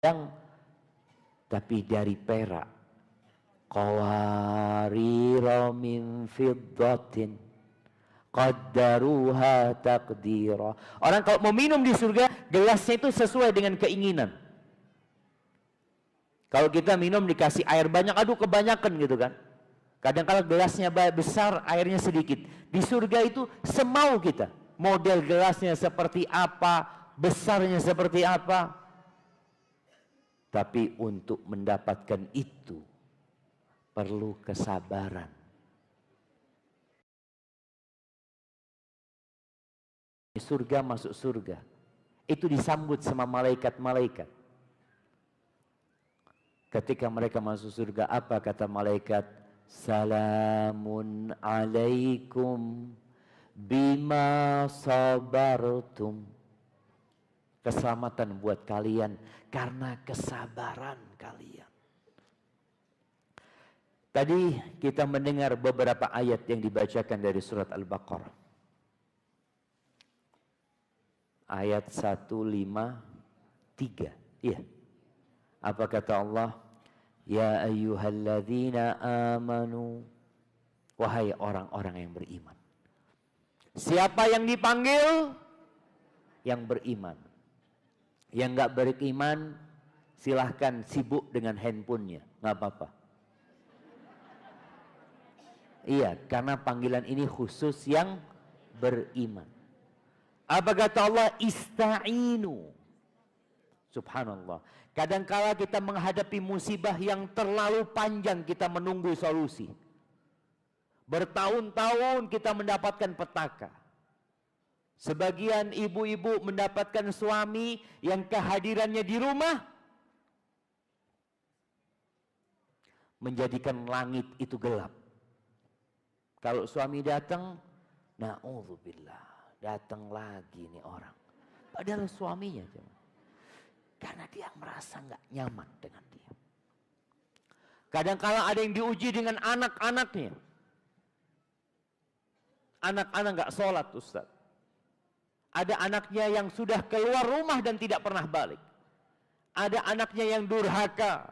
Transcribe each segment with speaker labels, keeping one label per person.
Speaker 1: yang tapi dari perak, qawarira min fiddatin qaddaruha taqdira. Orang kalau mau minum di surga, gelasnya itu sesuai dengan keinginan. Kalau kita minum dikasih air banyak, aduh kebanyakan gitu kan. Kadang-kadang gelasnya besar, airnya sedikit. Di surga itu semau kita. Model gelasnya seperti apa, besarnya seperti apa. Tapi untuk mendapatkan itu perlu kesabaran. Surga masuk surga. Itu disambut sama malaikat-malaikat. Ketika mereka masuk surga, apa kata malaikat? Salamun alaikum bima sabartum. Keselamatan buat kalian karena kesabaran kalian. Tadi kita mendengar beberapa ayat yang dibacakan dari surat Al-Baqarah. Ayat 153. Iya. Apa kata Allah? Ya ayyuhalladzina amanu. Wahai orang-orang yang beriman. Siapa yang dipanggil? Yang beriman. Yang enggak beriman, silahkan sibuk dengan handphonenya. Enggak apa-apa. Iya, karena panggilan ini khusus yang beriman. Apa kata Allah? Ista'inu. Subhanallah. Kadangkala kita menghadapi musibah yang terlalu panjang, kita menunggu solusi. Bertahun-tahun kita mendapatkan petaka. Sebagian ibu-ibu mendapatkan suami yang kehadirannya di rumah menjadikan langit itu gelap. Kalau suami datang, na'udzubillah, datang lagi nih orang. Padahal suaminya, karena dia merasa nggak nyaman dengan dia. Kadang-kala ada yang diuji dengan anak-anaknya. Anak-anak nggak sholat, Ustaz. Ada anaknya yang sudah keluar rumah dan tidak pernah balik. Ada anaknya yang durhaka.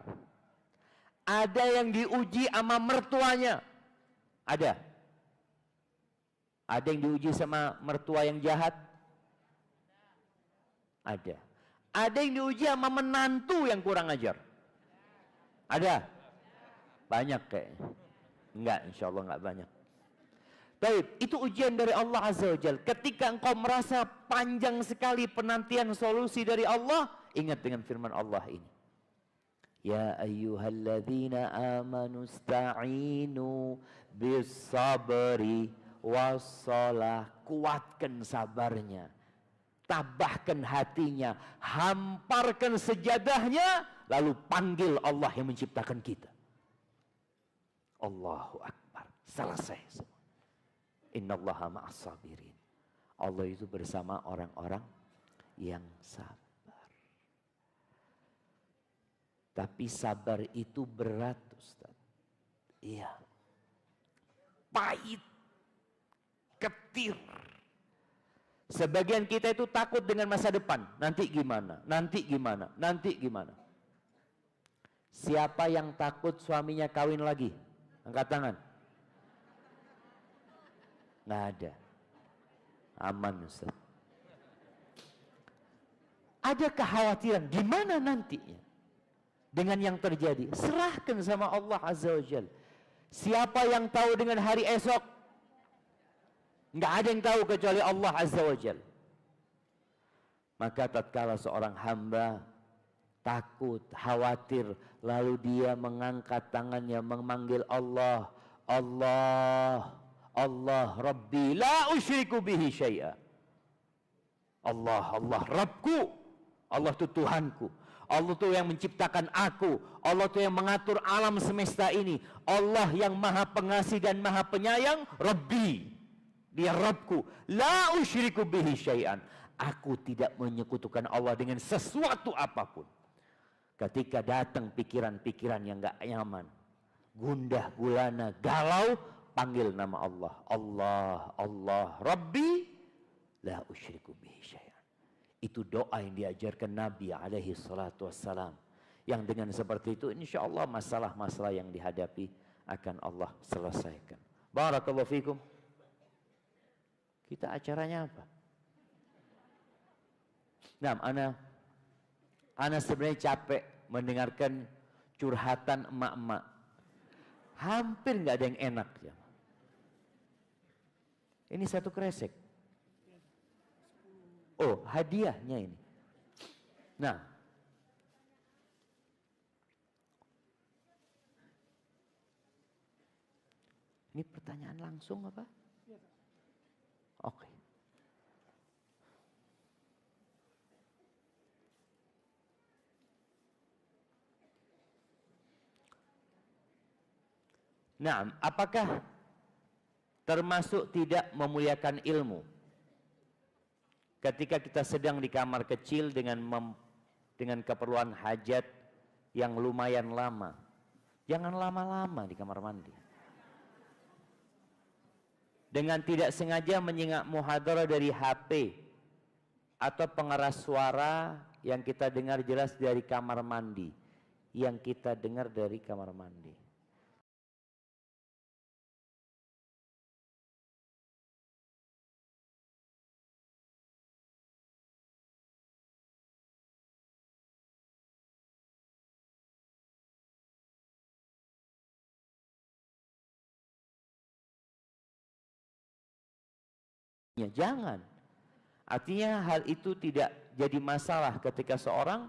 Speaker 1: Ada yang diuji sama mertuanya. Ada. Ada yang diuji sama mertua yang jahat? Ada. Ada yang diuji sama menantu yang kurang ajar? Ada? Banyak kayaknya. Enggak, insya Allah enggak banyak. Baik, itu ujian dari Allah Azza wa Jalla. Ketika engkau merasa panjang sekali penantian solusi dari Allah, ingat dengan firman Allah ini. Ya ayyuhalladzina amanu sta'inu bis sabri wassalah. Kuatkan sabarnya, tabahkan hatinya, hamparkan sejadahnya, lalu panggil Allah yang menciptakan kita. Allahu Akbar. Selesai semua. Innallaha ma'as sabirin. Allah itu bersama orang-orang yang sabar. Tapi sabar itu berat, Ustaz. Iya. Pahit. Ketir. Sebagian kita itu takut dengan masa depan. Nanti gimana? Nanti gimana? Nanti gimana? Siapa yang takut suaminya kawin lagi? Angkat tangan. Nggak ada. Aman, Ustaz. Ada kekhawatiran gimana nantinya dengan yang terjadi. Serahkan sama Allah Azza wa Jalla. Siapa yang tahu dengan hari esok? Nggak ada yang tahu kecuali Allah Azza wa Jalla. Maka tatkala seorang hamba takut, khawatir, lalu dia mengangkat tangannya memanggil Allah, Allah, Allah Rabbi la usyriku bihi syai'a. Allah, Allah Rabbku. Allah itu Tuhanku. Allah itu yang menciptakan aku. Allah itu yang mengatur alam semesta ini. Allah yang maha pengasih dan maha penyayang. Rabbi. Dia Rabbku. La usyriku bihi syai'an. Aku tidak menyekutukan Allah dengan sesuatu apapun. Ketika datang pikiran-pikiran yang gak nyaman, gundah gulana, galau, panggil nama Allah. Allah, Allah, Rabbi, la usyriku bihi syai'an. Itu doa yang diajarkan Nabi alaihi salatu wassalam. Yang dengan seperti itu insya Allah masalah-masalah yang dihadapi akan Allah selesaikan. Barakallahu fikum. Kita acaranya apa? Nah, ana sebenarnya capek mendengarkan curhatan emak-emak. Hampir nggak ada yang enak ya. Ini satu kresek. Oh, hadiahnya ini. Nah, ini pertanyaan langsung apa? Oke. Nah, apakah termasuk tidak memuliakan ilmu ketika kita sedang di kamar kecil dengan keperluan hajat yang lumayan lama? Jangan lama-lama di kamar mandi. Dengan tidak sengaja menyimak muhadarah dari HP atau pengeras suara yang kita dengar jelas dari kamar mandi, yang kita dengar dari kamar mandi. Ya, jangan. Artinya hal itu tidak jadi masalah ketika seorang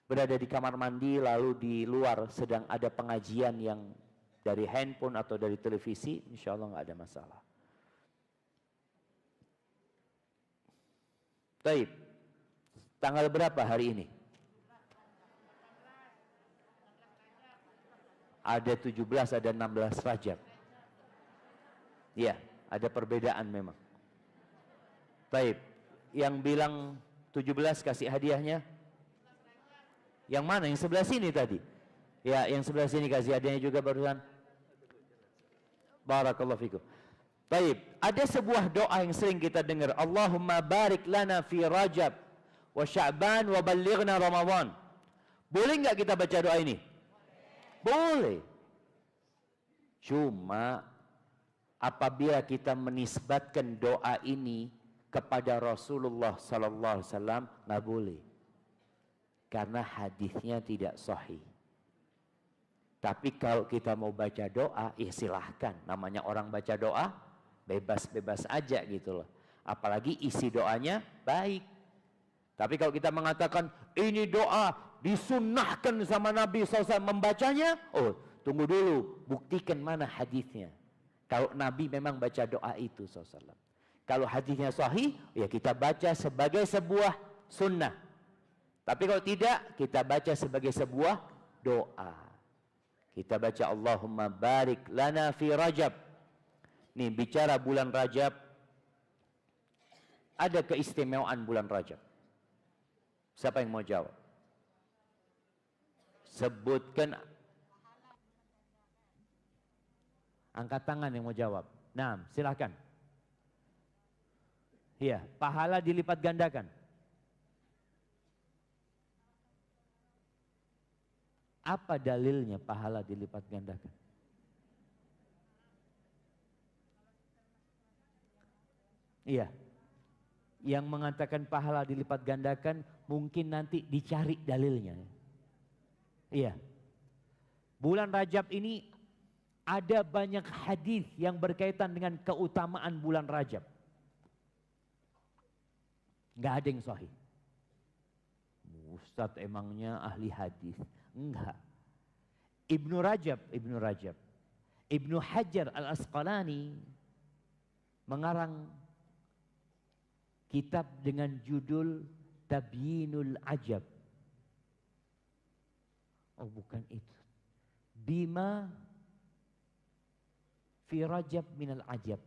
Speaker 1: berada di kamar mandi lalu di luar sedang ada pengajian yang dari handphone atau dari televisi, insya Allah nggak ada masalah. Taib, tanggal berapa hari ini? Ada 17, ada 16 Rajab. Iya, ada perbedaan memang. Taib, yang bilang 17 kasih hadiahnya. Yang mana? Yang sebelah sini tadi. Ya, yang sebelah sini kasih hadiahnya juga barusan. Barakallahu fikum. Taib, ada sebuah doa yang sering kita dengar. Allahumma barik lana fi Rajab wa Sya'ban wa ballighna Ramadan. Boleh nggak kita baca doa ini? Boleh. Cuma apabila kita menisbatkan doa ini kepada Rasulullah sallallahu alaihi wasallam, nggak boleh. Karena hadisnya tidak sahih. Tapi kalau kita mau baca doa, ya silahkan. Namanya orang baca doa, bebas-bebas aja gitu loh. Apalagi isi doanya baik. Tapi kalau kita mengatakan, ini doa disunnahkan sama Nabi SAW membacanya, oh tunggu dulu, buktikan mana hadisnya. Kalau Nabi memang baca doa itu SAW. Kalau hadisnya sahih, ya kita baca sebagai sebuah sunnah. Tapi kalau tidak, kita baca sebagai sebuah doa. Kita baca Allahumma barik lana fi Rajab. Nih bicara bulan Rajab, ada keistimewaan bulan Rajab. Siapa yang mau jawab? Sebutkan. Angkat tangan yang mau jawab. Nah, silakan. Iya, pahala dilipat gandakan. Apa dalilnya pahala dilipat gandakan? Iya. Yang mengatakan pahala dilipat gandakan mungkin nanti dicari dalilnya. Iya. Bulan Rajab ini ada banyak hadis yang berkaitan dengan keutamaan bulan Rajab. Enggak ada yang sahih. Ustadz emangnya ahli hadis? Enggak. Ibnu Rajab, Ibnu Hajar Al-Asqalani mengarang kitab dengan judul Tabyinul Ajab. Oh bukan itu. Bima fi Rajab minal Ajab.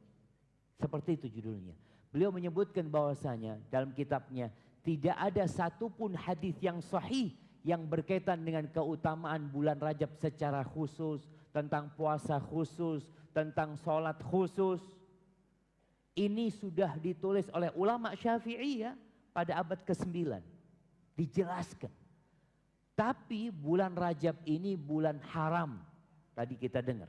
Speaker 1: Seperti itu judulnya. Beliau menyebutkan bahwasanya dalam kitabnya tidak ada satupun hadis yang sahih yang berkaitan dengan keutamaan bulan Rajab secara khusus, tentang puasa khusus, tentang sholat khusus. Ini sudah ditulis oleh ulama Syafi'i ya, pada abad ke-9. Dijelaskan. Tapi bulan Rajab ini bulan haram. Tadi kita dengar.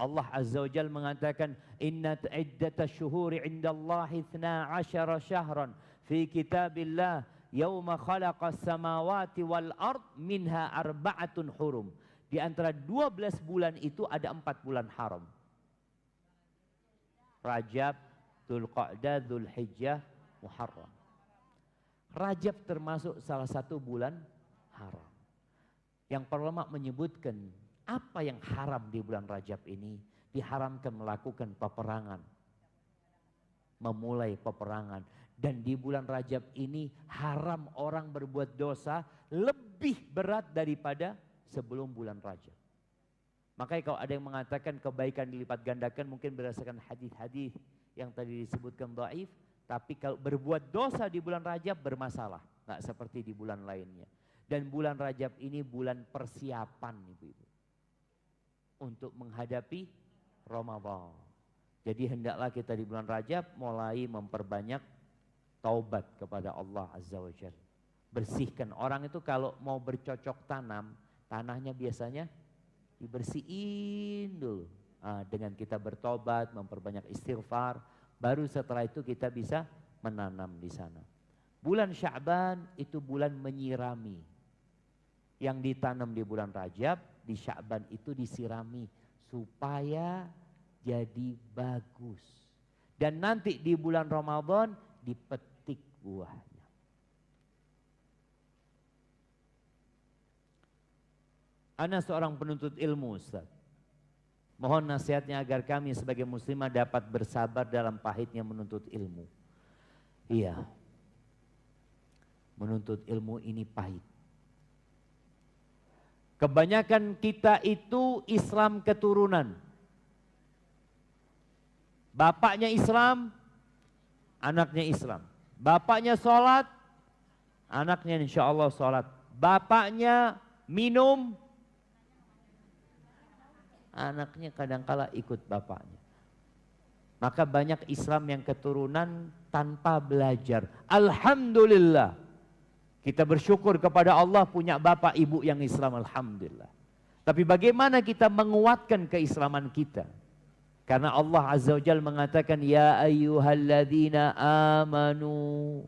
Speaker 1: Allah Azza wa Jalla mengatakan, "Inna iddatash syuhuri 'indallahi 12 syahran fi kitabillah yauma khalaqas samawati wal ard minha arba'atun hurum." Di antara 12 bulan itu ada 4 bulan haram. Rajab, Dzulqa'dah, Dzulhijjah, Muharram. Rajab termasuk salah satu bulan haram. Yang para ulama menyebutkan apa yang haram di bulan Rajab ini? Diharamkan melakukan peperangan. Memulai peperangan. Dan di bulan Rajab ini haram orang berbuat dosa lebih berat daripada sebelum bulan Rajab. Makanya kalau ada yang mengatakan kebaikan dilipat gandakan mungkin berdasarkan hadis-hadis yang tadi disebutkan dhaif, tapi kalau berbuat dosa di bulan Rajab bermasalah, nggak seperti di bulan lainnya. Dan bulan Rajab ini bulan persiapan ibu-ibu untuk menghadapi Ramadan. Jadi hendaklah kita di bulan Rajab mulai memperbanyak taubat kepada Allah Azza wa Jalla. Bersihkan. Orang itu kalau mau bercocok tanam, tanahnya biasanya dibersihin dulu. Dengan kita bertobat, memperbanyak istighfar, baru setelah itu kita bisa menanam di sana. Bulan Sya'ban itu bulan menyirami. Yang ditanam di bulan Rajab, di Sya'ban itu disirami supaya jadi bagus. Dan nanti di bulan Ramadan dipetik buahnya. Ana seorang penuntut ilmu, Ustaz. Mohon nasihatnya agar kami sebagai muslimah dapat bersabar dalam pahitnya menuntut ilmu. Iya. Menuntut ilmu ini pahit. Kebanyakan kita itu Islam keturunan. Bapaknya Islam, anaknya Islam. Bapaknya sholat, anaknya insya Allah sholat. Bapaknya minum, anaknya kadangkala ikut bapaknya. Maka banyak Islam yang keturunan tanpa belajar. Alhamdulillah. Kita bersyukur kepada Allah punya bapak ibu yang Islam, alhamdulillah. Tapi bagaimana kita menguatkan keislaman kita? Karena Allah Azza wa Jalla mengatakan, ya ayyuhalladzina amanu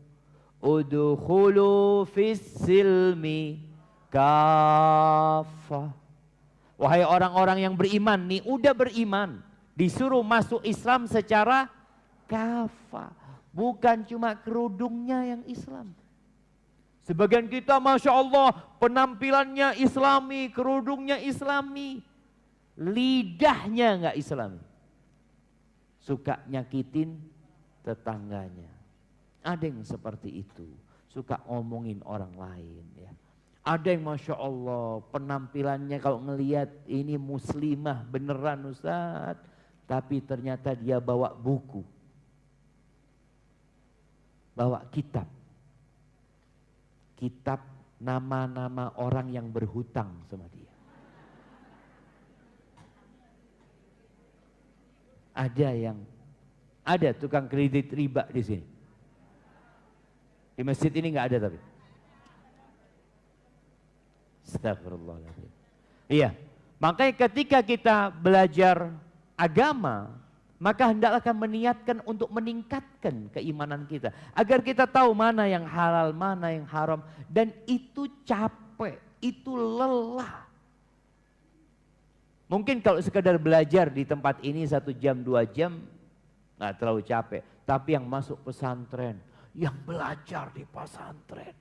Speaker 1: udkhulu fis silmi kafah. Wahai orang-orang yang beriman nih, udah beriman, disuruh masuk Islam secara kafah. Bukan cuma kerudungnya yang Islam. Sebagian kita Masya Allah penampilannya Islami, kerudungnya Islami, lidahnya nggak Islami. Suka nyakitin tetangganya. Ada yang seperti itu, suka ngomongin orang lain ya. Ada yang Masya Allah penampilannya kalau ngelihat ini muslimah beneran Ustaz, tapi ternyata dia bawa buku, bawa kitab nama-nama orang yang berhutang sama dia. Ada tukang kredit riba di sini. Di masjid ini nggak ada tapi. Astagfirullahaladzim. Iya, makanya ketika kita belajar agama, maka hendaklah kita meniatkan untuk meningkatkan keimanan kita. Agar kita tahu mana yang halal, mana yang haram. Dan itu capek, itu lelah. Mungkin kalau sekedar belajar di tempat ini 1 jam, 2 jam, nggak terlalu capek. Tapi yang masuk pesantren, yang belajar di pesantren.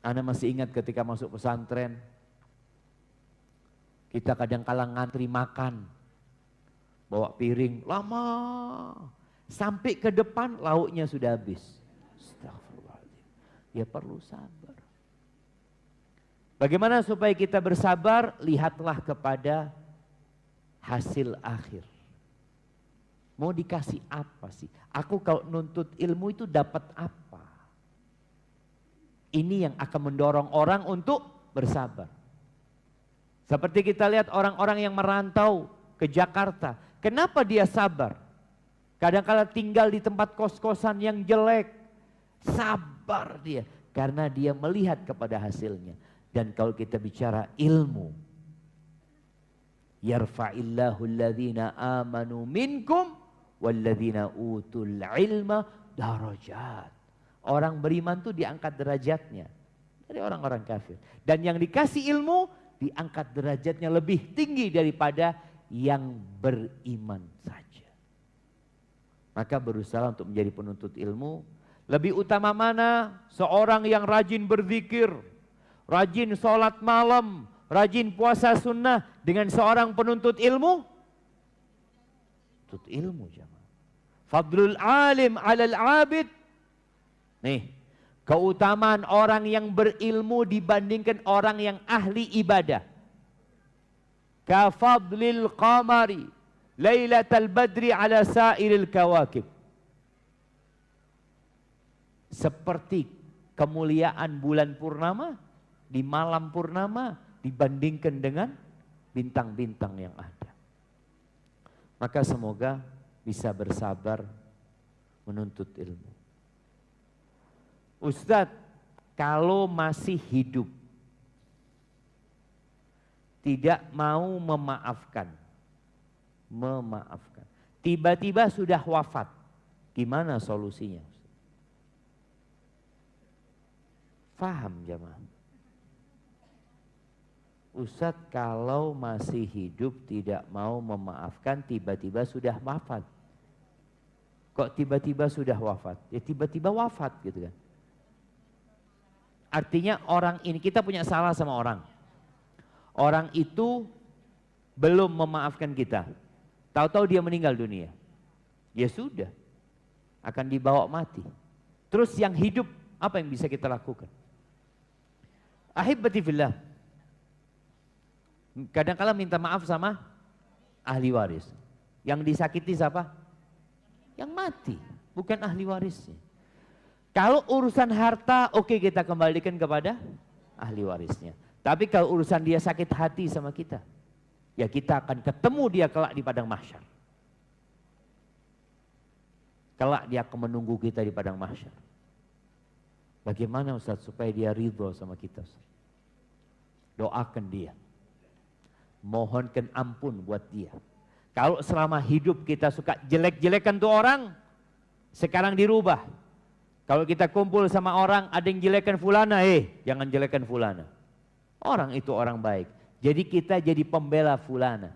Speaker 1: Anda masih ingat ketika masuk pesantren, kita kadang-kala ngantri makan. Bawa piring lama, sampai ke depan lauknya sudah habis. Astagfirullahaladzim. Ya perlu sabar. Bagaimana supaya kita bersabar? Lihatlah kepada hasil akhir. Mau dikasih apa sih? Aku kalau nuntut ilmu itu dapat apa? Ini yang akan mendorong orang untuk bersabar. Seperti kita lihat orang-orang yang merantau ke Jakarta. Kenapa dia sabar? Kadang-kala tinggal di tempat kos-kosan yang jelek. Sabar dia. Karena dia melihat kepada hasilnya. Dan kalau kita bicara ilmu. Yarfa'illahu alladhina amanu minkum. Walladhina utul ilma darajat. Orang beriman tuh diangkat derajatnya. Dari orang-orang kafir. Dan yang dikasih ilmu. Diangkat derajatnya lebih tinggi daripada yang beriman saja. Maka berusaha untuk menjadi penuntut ilmu. Lebih utama mana? Seorang yang rajin berzikir, rajin sholat malam, rajin puasa sunnah dengan seorang penuntut ilmu? Penuntut ilmu jemaah. Fadlul alim alal abid. Nih, keutamaan orang yang berilmu dibandingkan orang yang ahli ibadah. Kafadlil qamari Lailatul Badri ala sairil kawakib. Seperti kemuliaan bulan purnama di malam purnama dibandingkan dengan bintang-bintang yang ada. Maka semoga bisa bersabar menuntut ilmu. Ustadz, kalau masih hidup tidak mau memaafkan. Tiba-tiba sudah wafat. Gimana solusinya? Faham jemaah? Ustadz, kalau masih hidup tidak mau memaafkan, tiba-tiba sudah wafat. Kok tiba-tiba sudah wafat? Ya tiba-tiba wafat gitu kan. Artinya orang ini, kita punya salah sama orang. Orang itu belum memaafkan kita. Tahu-tahu dia meninggal dunia. Ya sudah, akan dibawa mati. Terus yang hidup, apa yang bisa kita lakukan? Ahibati fillah. Kadang-kala minta maaf sama ahli waris. Yang disakiti siapa? Yang mati, bukan ahli warisnya. Kalau urusan harta, oke, kita kembalikan kepada ahli warisnya. Tapi kalau urusan dia sakit hati sama kita, ya kita akan ketemu dia kelak di padang mahsyar. Kelak dia akan menunggu kita di padang mahsyar. Bagaimana Ustaz supaya dia ridho sama kita? Ustaz? Doakan dia. Mohonkan ampun buat dia. Kalau selama hidup kita suka jelek-jelekan tuh orang, sekarang dirubah. Kalau kita kumpul sama orang, ada yang jelekan fulana, jangan jelekan fulana. Orang itu orang baik. Jadi kita jadi pembela fulana.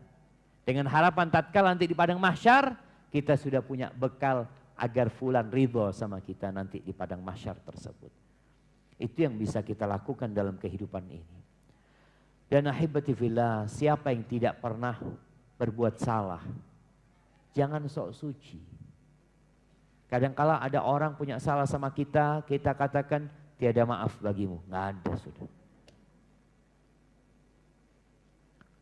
Speaker 1: Dengan harapan tatkala nanti di padang mahsyar, kita sudah punya bekal agar fulan ridho sama kita nanti di padang mahsyar tersebut. Itu yang bisa kita lakukan dalam kehidupan ini. Dan ahibati fillah, siapa yang tidak pernah berbuat salah, jangan sok suci. Kadangkala ada orang punya salah sama kita, kita katakan tiada maaf bagimu. Nggak ada sudah.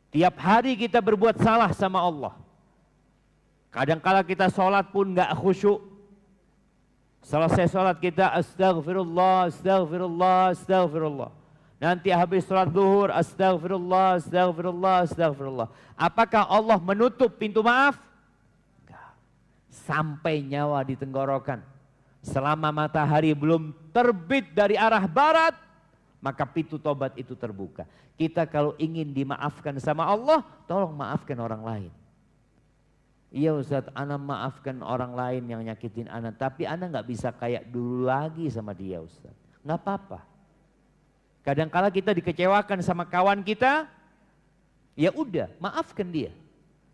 Speaker 1: Tiap hari kita berbuat salah sama Allah. Kadangkala kita sholat pun nggak khusyuk. Selesai sholat kita astaghfirullah, astaghfirullah, astaghfirullah. Nanti habis sholat zuhur astaghfirullah, astaghfirullah, astaghfirullah. Apakah Allah menutup pintu maaf? Enggak. Sampai nyawa di tenggorokan. Selama matahari belum terbit dari arah barat, maka pintu tobat itu terbuka. Kita kalau ingin dimaafkan sama Allah, tolong maafkan orang lain. Iya Ustaz, ana maafkan orang lain yang nyakitin ana, tapi ana nggak bisa kayak dulu lagi sama dia Ustaz. Nggak apa-apa. Kadang-kala kita dikecewakan sama kawan kita, ya udah maafkan dia.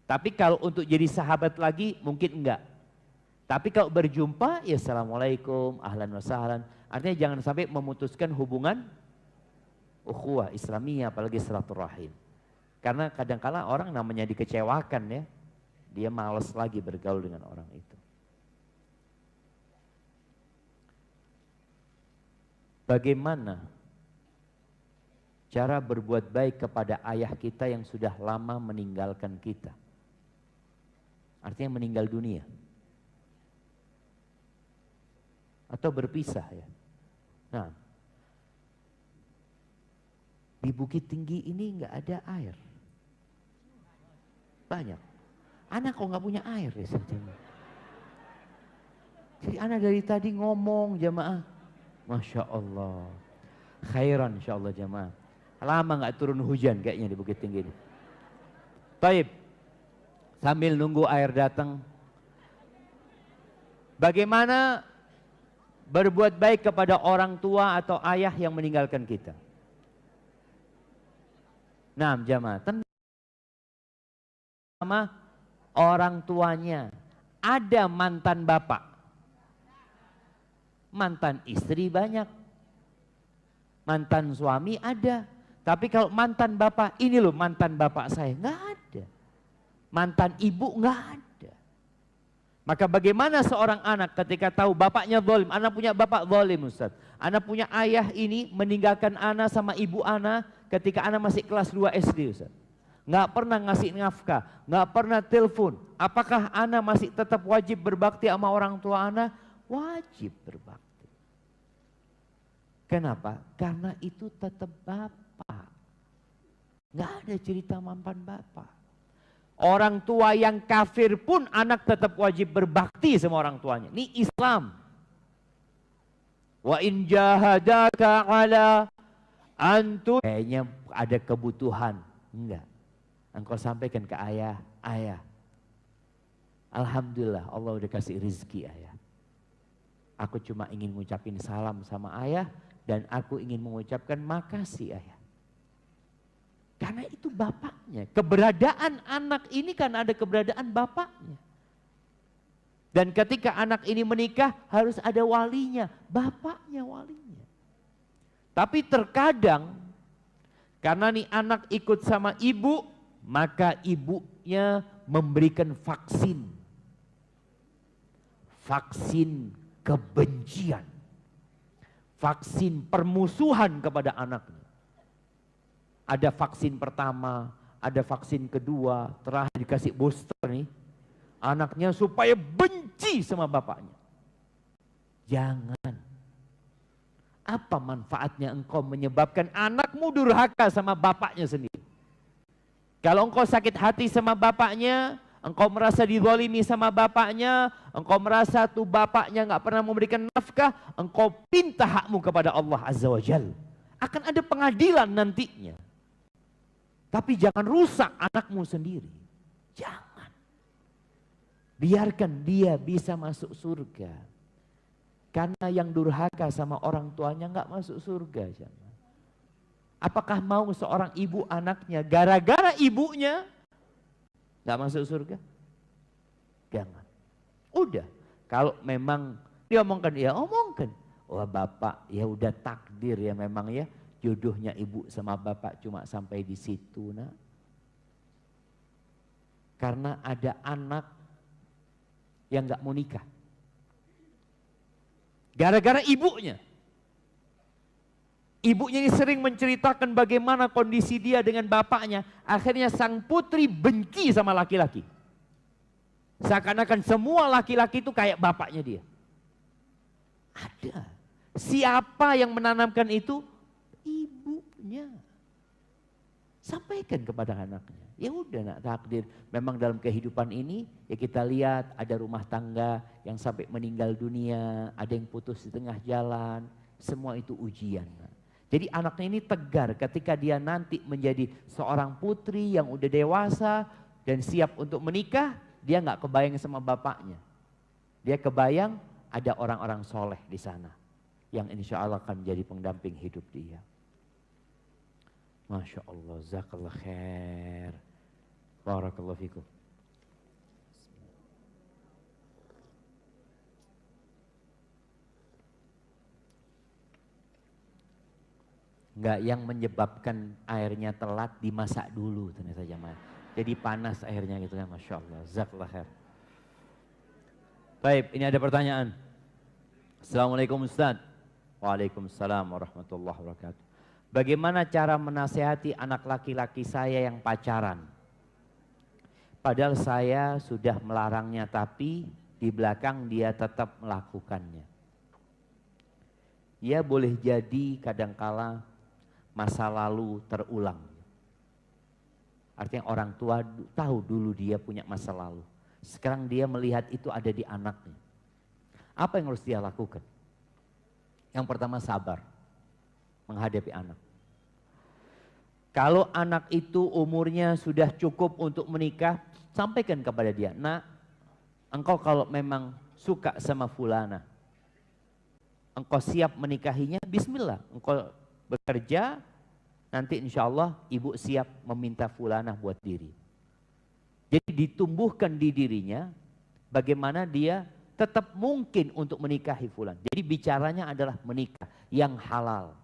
Speaker 1: Tapi kalau untuk jadi sahabat lagi mungkin enggak. Tapi kalau berjumpa, ya assalamualaikum, ahlan wa sahlan. Artinya jangan sampai memutuskan hubungan ukhuwah Islamiyah, apalagi silaturahim. Karena kadang-kala orang namanya dikecewakan ya, dia malas lagi bergaul dengan orang itu. Bagaimana cara berbuat baik kepada ayah kita yang sudah lama meninggalkan kita? Artinya meninggal dunia. Atau berpisah ya. Nah, di Bukit Tinggi ini nggak ada air. Banyak. Anak kok nggak punya air ya. Jadi anak dari tadi ngomong jamaah. Masya Allah. Khairan insya Allah jamaah. Lama nggak turun hujan kayaknya di Bukit Tinggi ini. Taib. Sambil nunggu air datang. Bagaimana berbuat baik kepada orang tua atau ayah yang meninggalkan kita? Nah jamaah. Sama orang tuanya. Ada mantan bapak. Mantan istri banyak. Mantan suami ada. Tapi kalau mantan bapak, ini loh mantan bapak saya. Nggak ada. Mantan ibu nggak ada. Maka bagaimana seorang anak ketika tahu bapaknya zalim. Anak punya bapak zalim Ustaz. Anak punya ayah ini meninggalkan anak sama ibu anak ketika anak masih kelas 2 SD Ustaz. Nggak pernah ngasih nafkah. Nggak pernah telepon. Apakah anak masih tetap wajib berbakti sama orang tua anak? Wajib berbakti. Kenapa? Karena itu tetap bapak. Nggak ada cerita mantan bapak. Orang tua yang kafir pun anak tetap wajib berbakti sama orang tuanya. Ini Islam. Wa in jahadaka ala antu. Kayaknya ada kebutuhan. Enggak. Engkau sampaikan ke ayah, ayah. Alhamdulillah Allah udah kasih rezeki ayah. Aku cuma ingin mengucapin salam sama ayah dan aku ingin mengucapkan makasih ayah. Karena itu bapaknya. Keberadaan anak ini kan ada keberadaan bapaknya. Dan ketika anak ini menikah harus ada walinya. Bapaknya walinya. Tapi terkadang karena nih anak ikut sama ibu, maka ibunya memberikan vaksin. Vaksin kebencian. Vaksin permusuhan kepada anaknya. Ada vaksin pertama, ada vaksin kedua, terakhir dikasih booster nih. Anaknya supaya benci sama bapaknya. Jangan. Apa manfaatnya engkau menyebabkan anakmu durhaka sama bapaknya sendiri? Kalau engkau sakit hati sama bapaknya, engkau merasa dizalimi sama bapaknya, engkau merasa tuh bapaknya nggak pernah memberikan nafkah, engkau pinta hakmu kepada Allah Azza wa Jalla. Akan ada pengadilan nantinya. Tapi jangan rusak anakmu sendiri. Jangan. Biarkan dia bisa masuk surga. Karena yang durhaka sama orang tuanya nggak masuk surga. Jangan. Apakah mau seorang ibu anaknya gara-gara ibunya nggak masuk surga? Jangan. Udah. Kalau memang diomongkan, ya omongkan. Wah bapak, ya udah takdir ya memang ya. Jodohnya ibu sama bapak cuma sampai di situ nak. Karena ada anak yang nggak mau nikah. Gara-gara ibunya. Ibunya ini sering menceritakan bagaimana kondisi dia dengan bapaknya. Akhirnya sang putri benci sama laki-laki. Seakan-akan semua laki-laki itu kayak bapaknya dia. Ada. Siapa yang menanamkan itu? Ibunya. Sampaikan kepada anaknya. Ya udah nak, takdir. Memang dalam kehidupan ini ya kita lihat ada rumah tangga yang sampai meninggal dunia, ada yang putus di tengah jalan. Semua itu ujian. Jadi anaknya ini tegar ketika dia nanti menjadi seorang putri yang udah dewasa dan siap untuk menikah, dia nggak kebayang sama bapaknya. Dia kebayang ada orang-orang soleh di sana yang insya Allah akan menjadi pendamping hidup dia. Masya Allah, jazakallah khair. Barakallahu fikum. Enggak, yang menyebabkan airnya telat dimasak dulu ternyata jamaah. Jadi panas airnya gitu kan, Masya Allah, jazakallah khair. Baik, ini ada pertanyaan. Assalamualaikum Ustaz. Waalaikumsalam warahmatullahi wabarakatuh. Bagaimana cara menasehati anak laki-laki saya yang pacaran? Padahal saya sudah melarangnya tapi di belakang dia tetap melakukannya. Ya boleh jadi kadangkala masa lalu terulang. Artinya orang tua tahu dulu dia punya masa lalu. Sekarang dia melihat itu ada di anaknya. Apa yang harus dia lakukan? Yang pertama sabar menghadapi anak. Kalau anak itu umurnya sudah cukup untuk menikah, sampaikan kepada dia, nak, engkau kalau memang suka sama fulana, engkau siap menikahinya, bismillah, engkau bekerja, nanti insya Allah ibu siap meminta fulana buat diri. Jadi ditumbuhkan di dirinya, bagaimana dia tetap mungkin untuk menikahi fulan. Jadi bicaranya adalah menikah yang halal.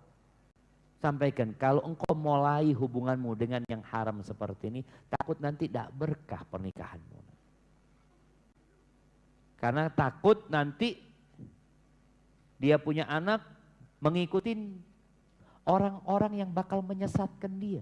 Speaker 1: Sampaikan, kalau engkau mulai hubunganmu dengan yang haram seperti ini, takut nanti tidak berkah pernikahanmu. Karena takut nanti dia punya anak mengikuti orang-orang yang bakal menyesatkan dia.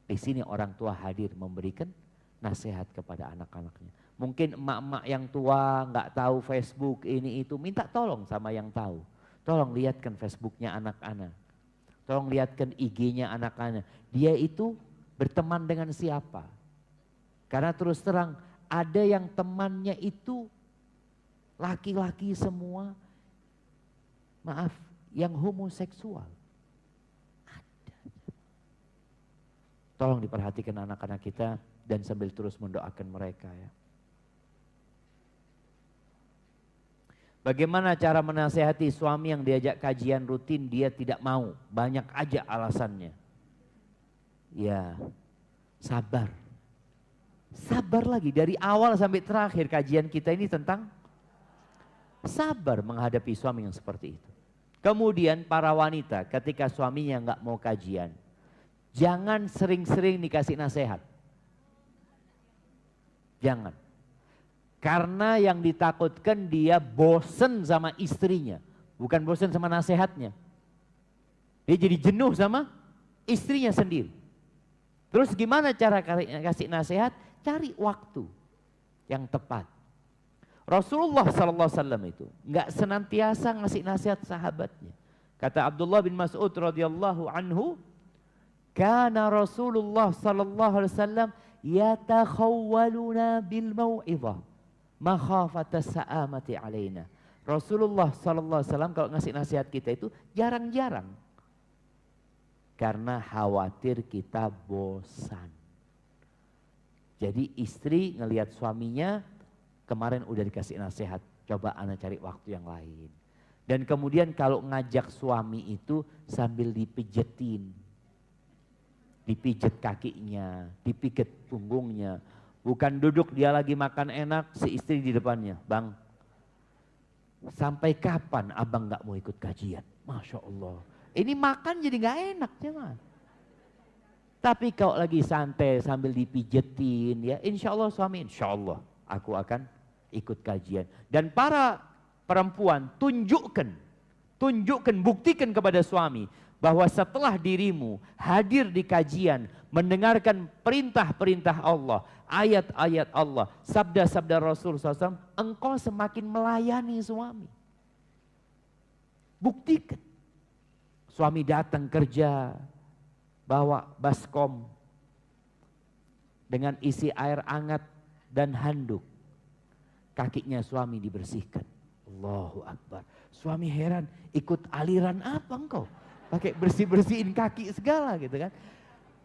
Speaker 1: Di sini orang tua hadir memberikan nasihat kepada anak-anaknya. Mungkin emak-emak yang tua nggak tahu Facebook ini itu, minta tolong sama yang tahu. Tolong lihatkan Facebooknya anak-anak. Tolong lihatkan IG-nya anak-anak. Dia itu berteman dengan siapa? Karena terus terang ada yang temannya itu laki-laki semua. Maaf, yang homoseksual. Ada. Tolong diperhatikan anak-anak kita dan sambil terus mendoakan mereka ya. Bagaimana cara menasehati suami yang diajak kajian rutin dia tidak mau? Banyak aja alasannya. Ya, sabar. Sabar lagi, dari awal sampai terakhir kajian kita ini tentang sabar menghadapi suami yang seperti itu. Kemudian para wanita ketika suaminya nggak mau kajian, jangan sering-sering dikasih nasihat. Jangan. Karena yang ditakutkan dia bosen sama istrinya. Bukan bosen sama nasihatnya. Dia jadi jenuh sama istrinya sendiri. Terus gimana cara kasih nasihat? Cari waktu yang tepat. Rasulullah SAW itu nggak senantiasa ngasih nasihat sahabatnya. Kata Abdullah bin Mas'ud radhiyallahu anhu, "Kana Rasulullah SAW yatakhawwaluna bil mau'izah makhafata sa'amati alaina." Rasulullah SAW kalau ngasih nasihat kita itu jarang-jarang. Karena khawatir kita bosan. Jadi istri ngelihat suaminya, kemarin udah dikasih nasihat, coba ana cari waktu yang lain. Dan kemudian kalau ngajak suami itu sambil dipijetin. Dipijet kakinya, dipijet punggungnya. Bukan duduk dia lagi makan enak, si istri di depannya. Bang, sampai kapan abang gak mau ikut kajian? Masya Allah. Ini makan jadi gak enak cuman. Tapi kalau lagi santai sambil dipijetin ya, insya Allah suami, insya Allah aku akan ikut kajian. Dan para perempuan tunjukkan, buktikan kepada suami bahwa setelah dirimu hadir di kajian, mendengarkan perintah-perintah Allah, ayat-ayat Allah, sabda-sabda Rasul SAW, engkau semakin melayani suami. Buktikan. Suami datang kerja, bawa baskom dengan isi air hangat dan handuk. Kakinya suami dibersihkan. Allahu Akbar. Suami heran, ikut aliran apa engkau? Pakai bersih-bersihin kaki segala gitu kan.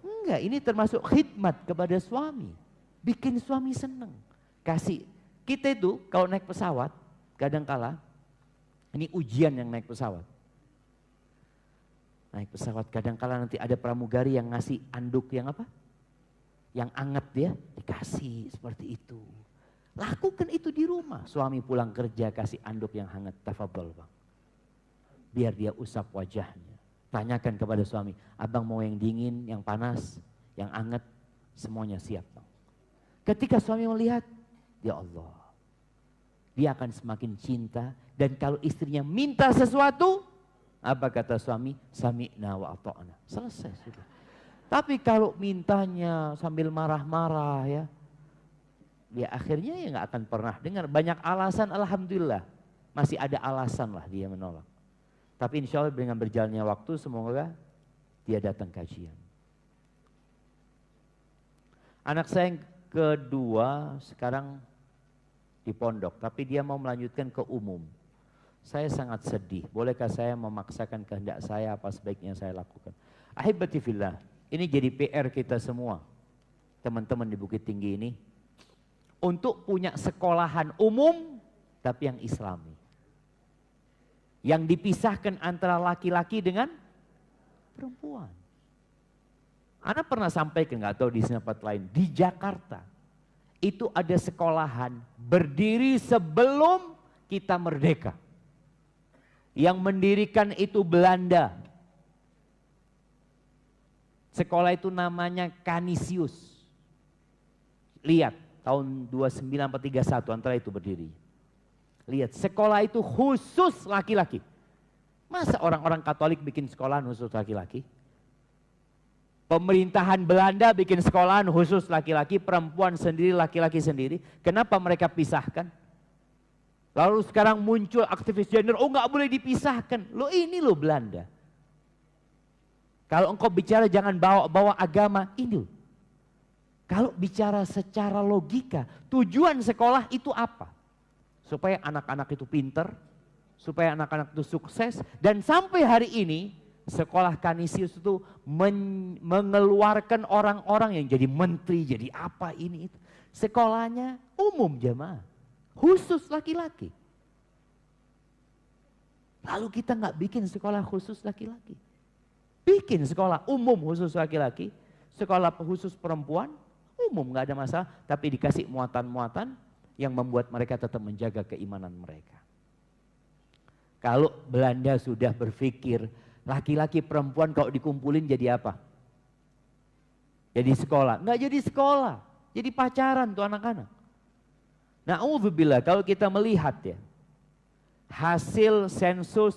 Speaker 1: Enggak, ini termasuk khidmat kepada suami. Bikin suami senang. Kasih. Kita itu kalau naik pesawat, kadangkala, ini ujian yang naik pesawat. Naik pesawat kadangkala nanti ada pramugari yang ngasih anduk yang apa? Yang anget ya, dikasih seperti itu. Lakukan itu di rumah. Suami pulang kerja kasih anduk yang hangat, tafadhol bang. Biar dia usap wajahnya. Tanyakan kepada suami, abang mau yang dingin, yang panas, yang hangat, semuanya siap bang. Ketika suami melihat, ya Allah, dia akan semakin cinta. Dan kalau istrinya minta sesuatu, apa kata suami? Sami'na wa ata'na. Selesai sudah. Tapi kalau mintanya sambil marah-marah ya, dia akhirnya ya nggak akan pernah dengar. Banyak alasan, alhamdulillah masih ada alasan lah dia menolak. Tapi insya Allah dengan berjalannya waktu semoga dia datang kajian. Anak saya yang kedua sekarang di pondok, tapi dia mau melanjutkan ke umum. Saya sangat sedih. Bolehkah saya memaksakan kehendak saya, apa sebaiknya saya lakukan? Ahibati fillah, ini jadi PR kita semua, teman-teman di Bukit Tinggi ini, untuk punya sekolahan umum tapi yang Islami. Yang dipisahkan antara laki-laki dengan perempuan. Ana pernah sampaikan, nggak tahu di tempat lain, di Jakarta itu ada sekolahan berdiri sebelum kita merdeka. Yang mendirikan itu Belanda. Sekolah itu namanya Canisius. Lihat, tahun 29 atau 31 antara itu berdiri. Lihat, sekolah itu khusus laki-laki. Masa orang-orang Katolik bikin sekolahan khusus laki-laki? Pemerintahan Belanda bikin sekolahan khusus laki-laki, perempuan sendiri, laki-laki sendiri. Kenapa mereka pisahkan? Lalu sekarang muncul aktivis gender, oh nggak boleh dipisahkan. Loh ini loh Belanda. Kalau engkau bicara jangan bawa-bawa agama, ini loh. Kalau bicara secara logika, tujuan sekolah itu apa? Supaya anak-anak itu pinter, supaya anak-anak itu sukses. Dan sampai hari ini, sekolah Canisius itu mengeluarkan orang-orang yang jadi menteri, jadi apa ini itu. Sekolahnya umum jamaah, khusus laki-laki. Lalu kita nggak bikin sekolah khusus laki-laki. Bikin sekolah umum khusus laki-laki, sekolah khusus perempuan, umum nggak ada masalah. Tapi dikasih muatan-muatan yang membuat mereka tetap menjaga keimanan mereka. Kalau Belanda sudah berpikir, laki-laki perempuan kalau dikumpulin jadi apa? Jadi sekolah. Nggak jadi sekolah, jadi pacaran tuh anak-anak. Na'udzubillah, kalau kita melihat ya, hasil sensus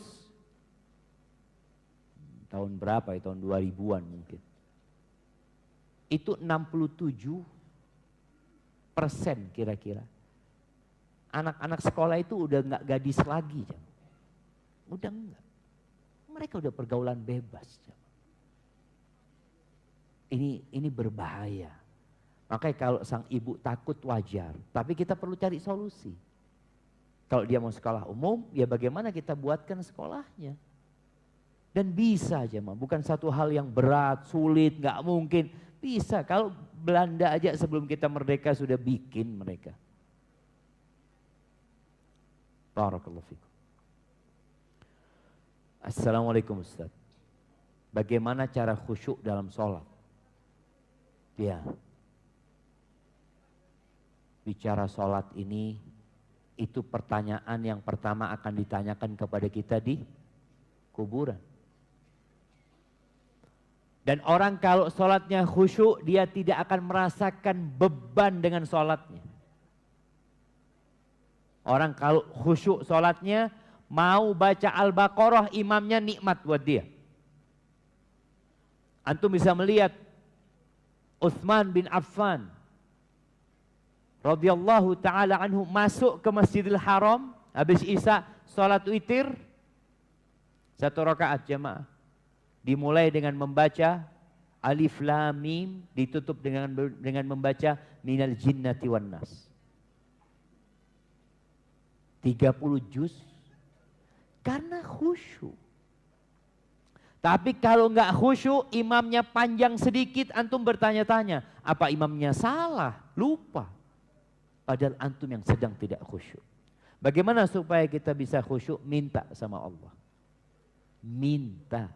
Speaker 1: tahun berapa ya, tahun 2000-an mungkin. Itu 67% kira-kira. Anak-anak sekolah itu udah nggak gadis lagi. Udah enggak. Mereka udah pergaulan bebas. Ini berbahaya. Makanya kalau sang ibu takut wajar. Tapi kita perlu cari solusi. Kalau dia mau sekolah umum, ya bagaimana kita buatkan sekolahnya. Dan bisa aja, bukan satu hal yang berat, sulit, nggak mungkin. Bisa, kalau Belanda aja sebelum kita merdeka sudah bikin mereka. Barakallahu fikum. Assalamualaikum Ustaz. Bagaimana cara khusyuk dalam sholat? Ya. Bicara sholat ini, itu pertanyaan yang pertama akan ditanyakan kepada kita di kuburan. Dan orang kalau sholatnya khusyuk, dia tidak akan merasakan beban dengan sholatnya. Orang kalau khusyuk sholatnya, mau baca Al-Baqarah, imamnya nikmat buat dia. Antum bisa melihat Utsman bin Affan radhiyallahu ta'ala anhu masuk ke Masjidil Haram, habis Isya sholat witir, 1 rakaat jamaah. Dimulai dengan membaca Alif Lam Mim, ditutup dengan membaca Minal Jinnati wan Nas. 30 juz karena khusyuk. Tapi kalau enggak khusyuk, imamnya panjang sedikit, antum bertanya-tanya, apa imamnya salah, lupa. Padahal antum yang sedang tidak khusyuk. Bagaimana supaya kita bisa khusyuk? Minta sama Allah. Minta.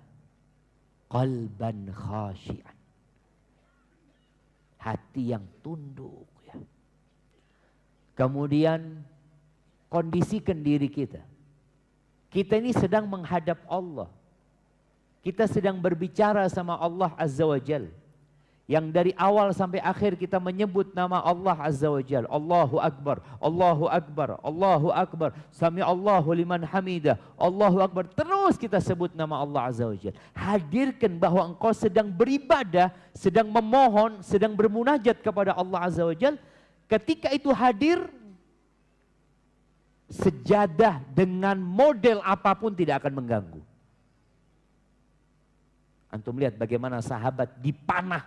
Speaker 1: Qalban khasyian. Hati yang tunduk. Ya. Kemudian kondisikan diri kita. Kita ini sedang menghadap Allah. Kita sedang berbicara sama Allah Azza wa Jal. Yang dari awal sampai akhir kita menyebut nama Allah Azza wa Jal. Allahu Akbar, Allahu Akbar, Allahu Akbar. Sami Allahu liman hamidah, Allahu Akbar. Terus kita sebut nama Allah Azza wa Jal. Hadirkan bahwa engkau sedang beribadah, sedang memohon, sedang bermunajat kepada Allah Azza wa Jal. Ketika itu hadir, sejadah dengan model apapun tidak akan mengganggu. Antum lihat bagaimana sahabat dipanah.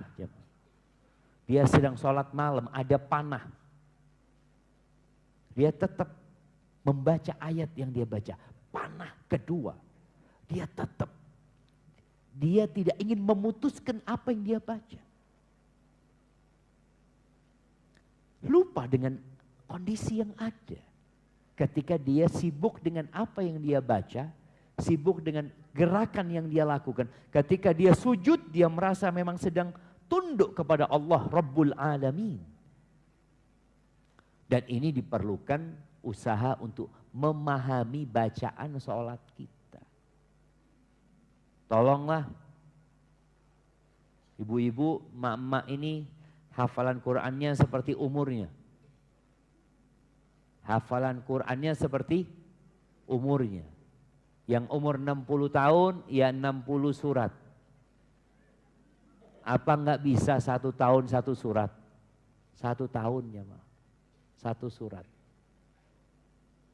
Speaker 1: Dia sedang sholat malam, ada panah. Dia tetap membaca ayat yang dia baca. Panah kedua, dia tetap. Dia tidak ingin memutuskan apa yang dia baca. Lupa dengan kondisi yang ada. Ketika dia sibuk dengan apa yang dia baca, sibuk dengan gerakan yang dia lakukan. Ketika dia sujud, dia merasa memang sedang tunduk kepada Allah Rabbul Alamin. Dan ini diperlukan usaha untuk memahami bacaan sholat kita. Tolonglah ibu-ibu, emak-emak ini hafalan Qur'annya seperti umurnya. Hafalan Qur'annya seperti umurnya. Yang umur 60 tahun, ya 60 surat. Apa enggak bisa 1 tahun 1 surat? 1 tahun ya, Ma. 1 surat.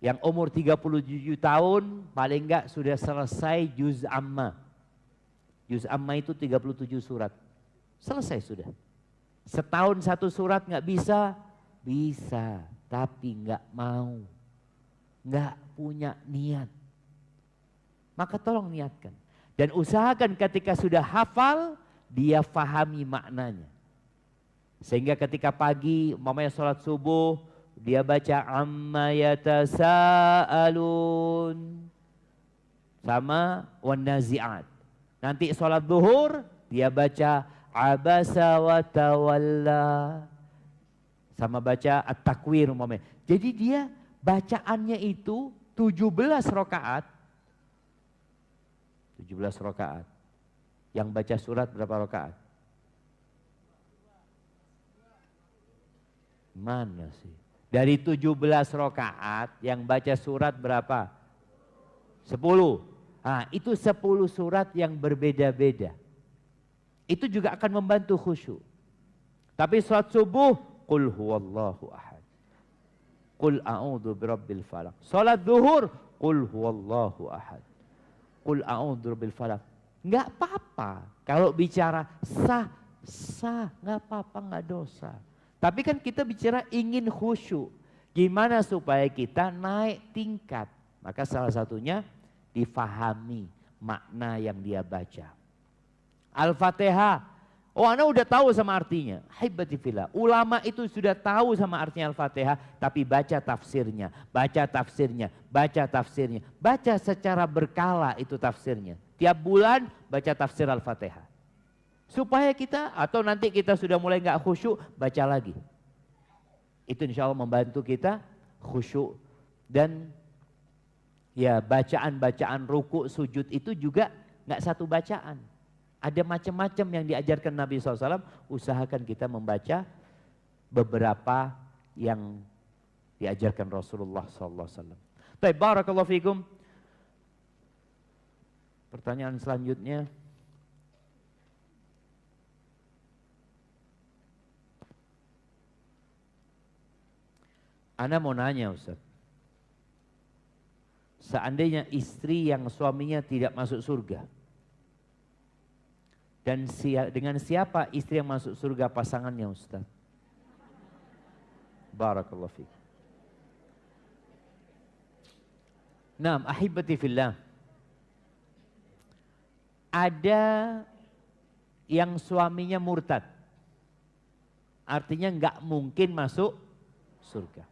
Speaker 1: Yang umur 37 tahun, paling enggak sudah selesai juz amma. Juz amma itu 37 surat. Selesai sudah. Setahun 1 surat enggak bisa? Bisa, tapi enggak mau. Enggak punya niat. Maka tolong niatkan. Dan usahakan ketika sudah hafal, dia fahami maknanya. Sehingga ketika pagi, umpamanya sholat subuh, dia baca amma yatasaalun sama wan nazi'at. Nanti sholat zuhur, dia baca abasa wa tawalla sama baca at-takwir umpamanya. Jadi dia bacaannya itu 17 rakaat. 17 rakaat. Yang baca surat berapa rakaat? Mana sih? Dari 17 rakaat yang baca surat berapa? 10. Nah, itu 10 surat yang berbeda-beda. Itu juga akan membantu khusyuk. Tapi sholat subuh, qul huwallahu ahad. Qul a'udzu birabbil falaq. Sholat zuhur, qul huwallahu ahad. Qul a'udzu birabbil falaq. Enggak apa-apa. Kalau bicara sah, enggak apa-apa, enggak dosa. Tapi kan kita bicara ingin khusyuk. Gimana supaya kita naik tingkat? Maka salah satunya difahami makna yang dia baca. Al-Fatihah. Oh, Anda udah tahu sama artinya. Haibati fillah. Ulama itu sudah tahu sama artinya Al-Fatihah, tapi baca tafsirnya, baca tafsirnya, baca tafsirnya. Baca secara berkala itu tafsirnya. Tiap bulan baca tafsir Al-Fatihah. Supaya kita, atau nanti kita sudah mulai nggak khusyuk, baca lagi. Itu insya Allah membantu kita khusyuk. Dan ya bacaan-bacaan ruku, sujud itu juga nggak satu bacaan. Ada macam-macam yang diajarkan Nabi SAW, usahakan kita membaca beberapa yang diajarkan Rasulullah SAW. Baik, barakallahu fikum. Pertanyaan selanjutnya. Ana mau nanya Ustaz. Seandainya istri yang suaminya tidak masuk surga. Dan dengan siapa istri yang masuk surga pasangannya Ustaz? Barakallahu fiik. Naam, ahibati fillah. Ada yang suaminya murtad. Artinya enggak mungkin masuk surga.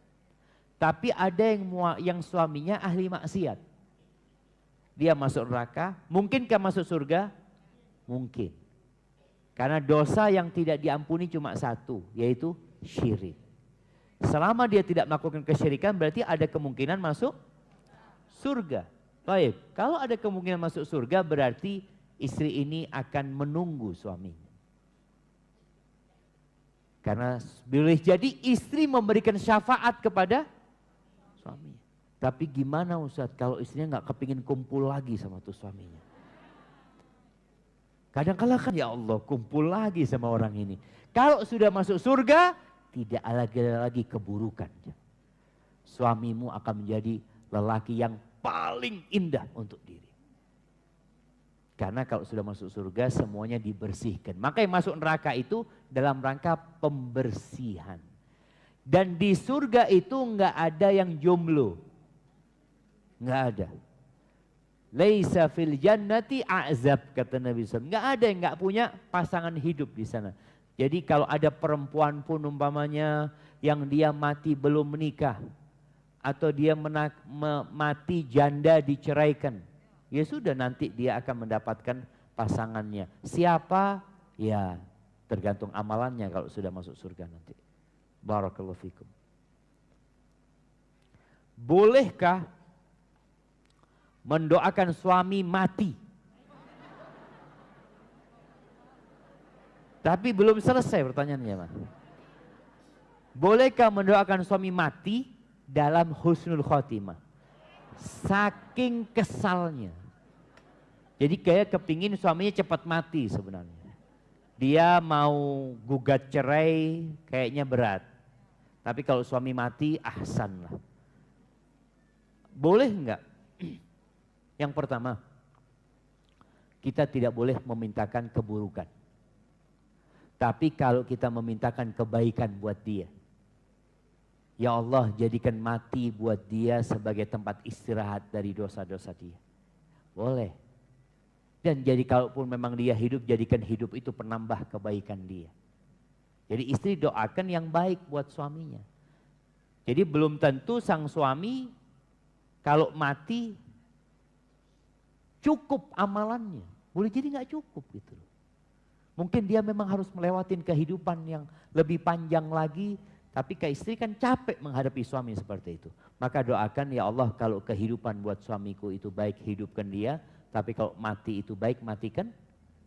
Speaker 1: Tapi ada yang suaminya ahli maksiat. Dia masuk neraka, mungkinkah masuk surga? Mungkin. Karena dosa yang tidak diampuni cuma satu, yaitu syirik. Selama dia tidak melakukan kesyirikan berarti ada kemungkinan masuk surga. Baik, kalau ada kemungkinan masuk surga berarti istri ini akan menunggu suaminya. Karena boleh jadi istri memberikan syafaat kepada suaminya. Tapi gimana Ustaz kalau istrinya nggak kepingin kumpul lagi sama tuh suaminya? Kadang-kala kan ya Allah kumpul lagi sama orang ini. Kalau sudah masuk surga tidak lagi keburukan. Suamimu akan menjadi lelaki yang paling indah untuk diri. Karena kalau sudah masuk surga semuanya dibersihkan. Maka yang masuk neraka itu dalam rangka pembersihan. Dan di surga itu nggak ada yang jomblo. Nggak ada. Laisa fil jannati a'zab, kata Nabi SAW. Nggak ada yang nggak punya pasangan hidup di sana. Jadi kalau ada perempuan pun umpamanya yang dia mati belum menikah. Atau dia mati janda diceraikan. Ya sudah, nanti dia akan mendapatkan pasangannya. Siapa? Ya tergantung amalannya kalau sudah masuk surga nanti. Barakallahu fikum. Bolehkah mendoakan suami mati? Tapi belum selesai pertanyaannya, Mas. Bolehkah mendoakan suami mati dalam husnul khotimah? Saking kesalnya. Jadi kayak kepingin suaminya cepat mati sebenarnya. Dia mau gugat cerai kayaknya berat. Tapi kalau suami mati, ahsan lah. Boleh enggak? Yang pertama, kita tidak boleh memintakan keburukan. Tapi kalau kita memintakan kebaikan buat dia. Ya Allah, jadikan mati buat dia sebagai tempat istirahat dari dosa-dosa dia. Boleh. Dan jadi kalaupun memang dia hidup, jadikan hidup itu penambah kebaikan dia. Jadi istri doakan yang baik buat suaminya. Jadi belum tentu sang suami kalau mati cukup amalannya. Boleh jadi nggak cukup gitu. Mungkin dia memang harus melewatin kehidupan yang lebih panjang lagi. Tapi ke istri kan capek menghadapi suami seperti itu. Maka doakan, ya Allah kalau kehidupan buat suamiku itu baik, hidupkan dia. Tapi kalau mati itu baik, matikan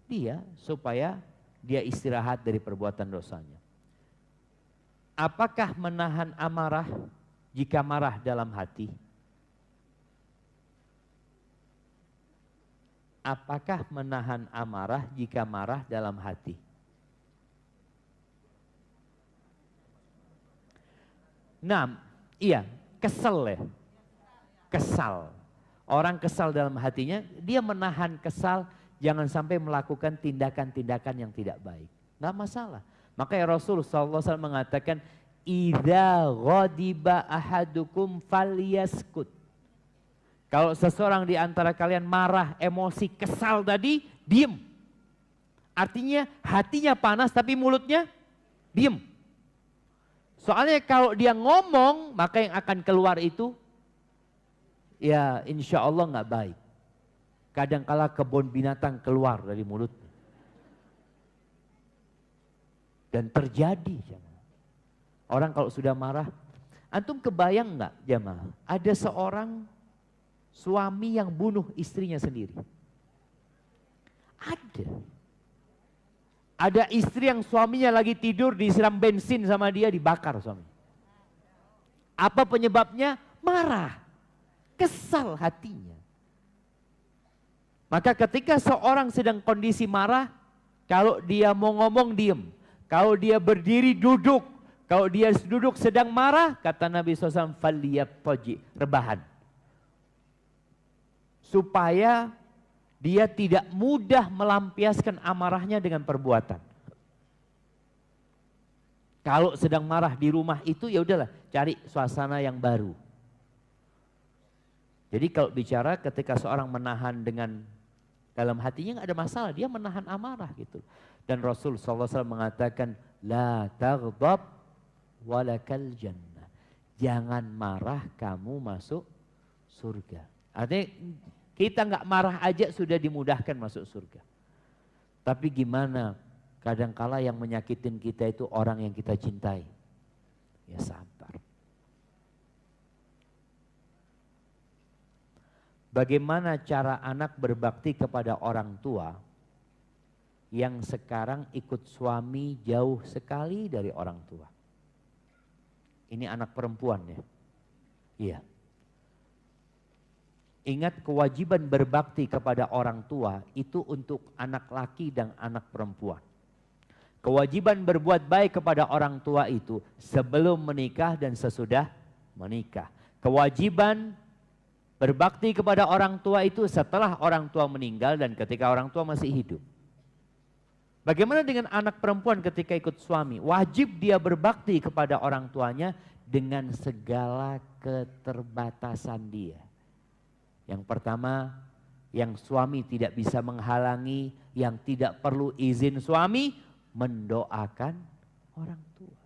Speaker 1: dia supaya dia istirahat dari perbuatan dosanya. Apakah menahan amarah jika marah dalam hati? Apakah menahan amarah jika marah dalam hati? Nah, iya, kesel ya. Kesal. Orang kesal dalam hatinya, dia menahan kesal, jangan sampai melakukan tindakan-tindakan yang tidak baik. Nggak masalah. Makanya Rasul SAW mengatakan, idza ghadiba ahadukum falyaskut. Kalau seseorang di antara kalian marah, emosi, kesal tadi, diem. Artinya hatinya panas tapi mulutnya diem. Soalnya kalau dia ngomong, maka yang akan keluar itu, ya insya Allah nggak baik. Kadangkala kebun binatang keluar dari mulut. Dan terjadi jemaah. Orang kalau sudah marah, antum kebayang nggak jemaah? Ada seorang suami yang bunuh istrinya sendiri. Ada. Ada istri yang suaminya lagi tidur disiram bensin sama dia, dibakar suami. Apa penyebabnya? Marah. Kesal hatinya. Maka ketika seorang sedang kondisi marah, kalau dia mau ngomong diem. Kalau dia berdiri duduk. Kalau dia duduk sedang marah, kata Nabi SAW, falyattaji, rebahan. Supaya dia tidak mudah melampiaskan amarahnya dengan perbuatan. Kalau sedang marah di rumah itu, ya udahlah, cari suasana yang baru. Jadi kalau bicara ketika seorang menahan dengan dalam hatinya nggak ada masalah, dia menahan amarah gitu. Dan Rasul SAW mengatakan, la taghdab walakal jannah. Jangan marah, kamu masuk surga. Artinya kita nggak marah aja sudah dimudahkan masuk surga. Tapi gimana? Kadangkala yang menyakitin kita itu orang yang kita cintai. Ya sabar. Bagaimana cara anak berbakti kepada orang tua yang sekarang ikut suami jauh sekali dari orang tua? Ini anak perempuan ya? Iya. Ingat, kewajiban berbakti kepada orang tua itu untuk anak laki dan anak perempuan. Kewajiban berbuat baik kepada orang tua itu sebelum menikah dan sesudah menikah. Kewajiban berbakti kepada orang tua itu setelah orang tua meninggal dan ketika orang tua masih hidup. Bagaimana dengan anak perempuan ketika ikut suami? Wajib dia berbakti kepada orang tuanya dengan segala keterbatasan dia. Yang pertama, yang suami tidak bisa menghalangi, yang tidak perlu izin suami, mendoakan orang tua.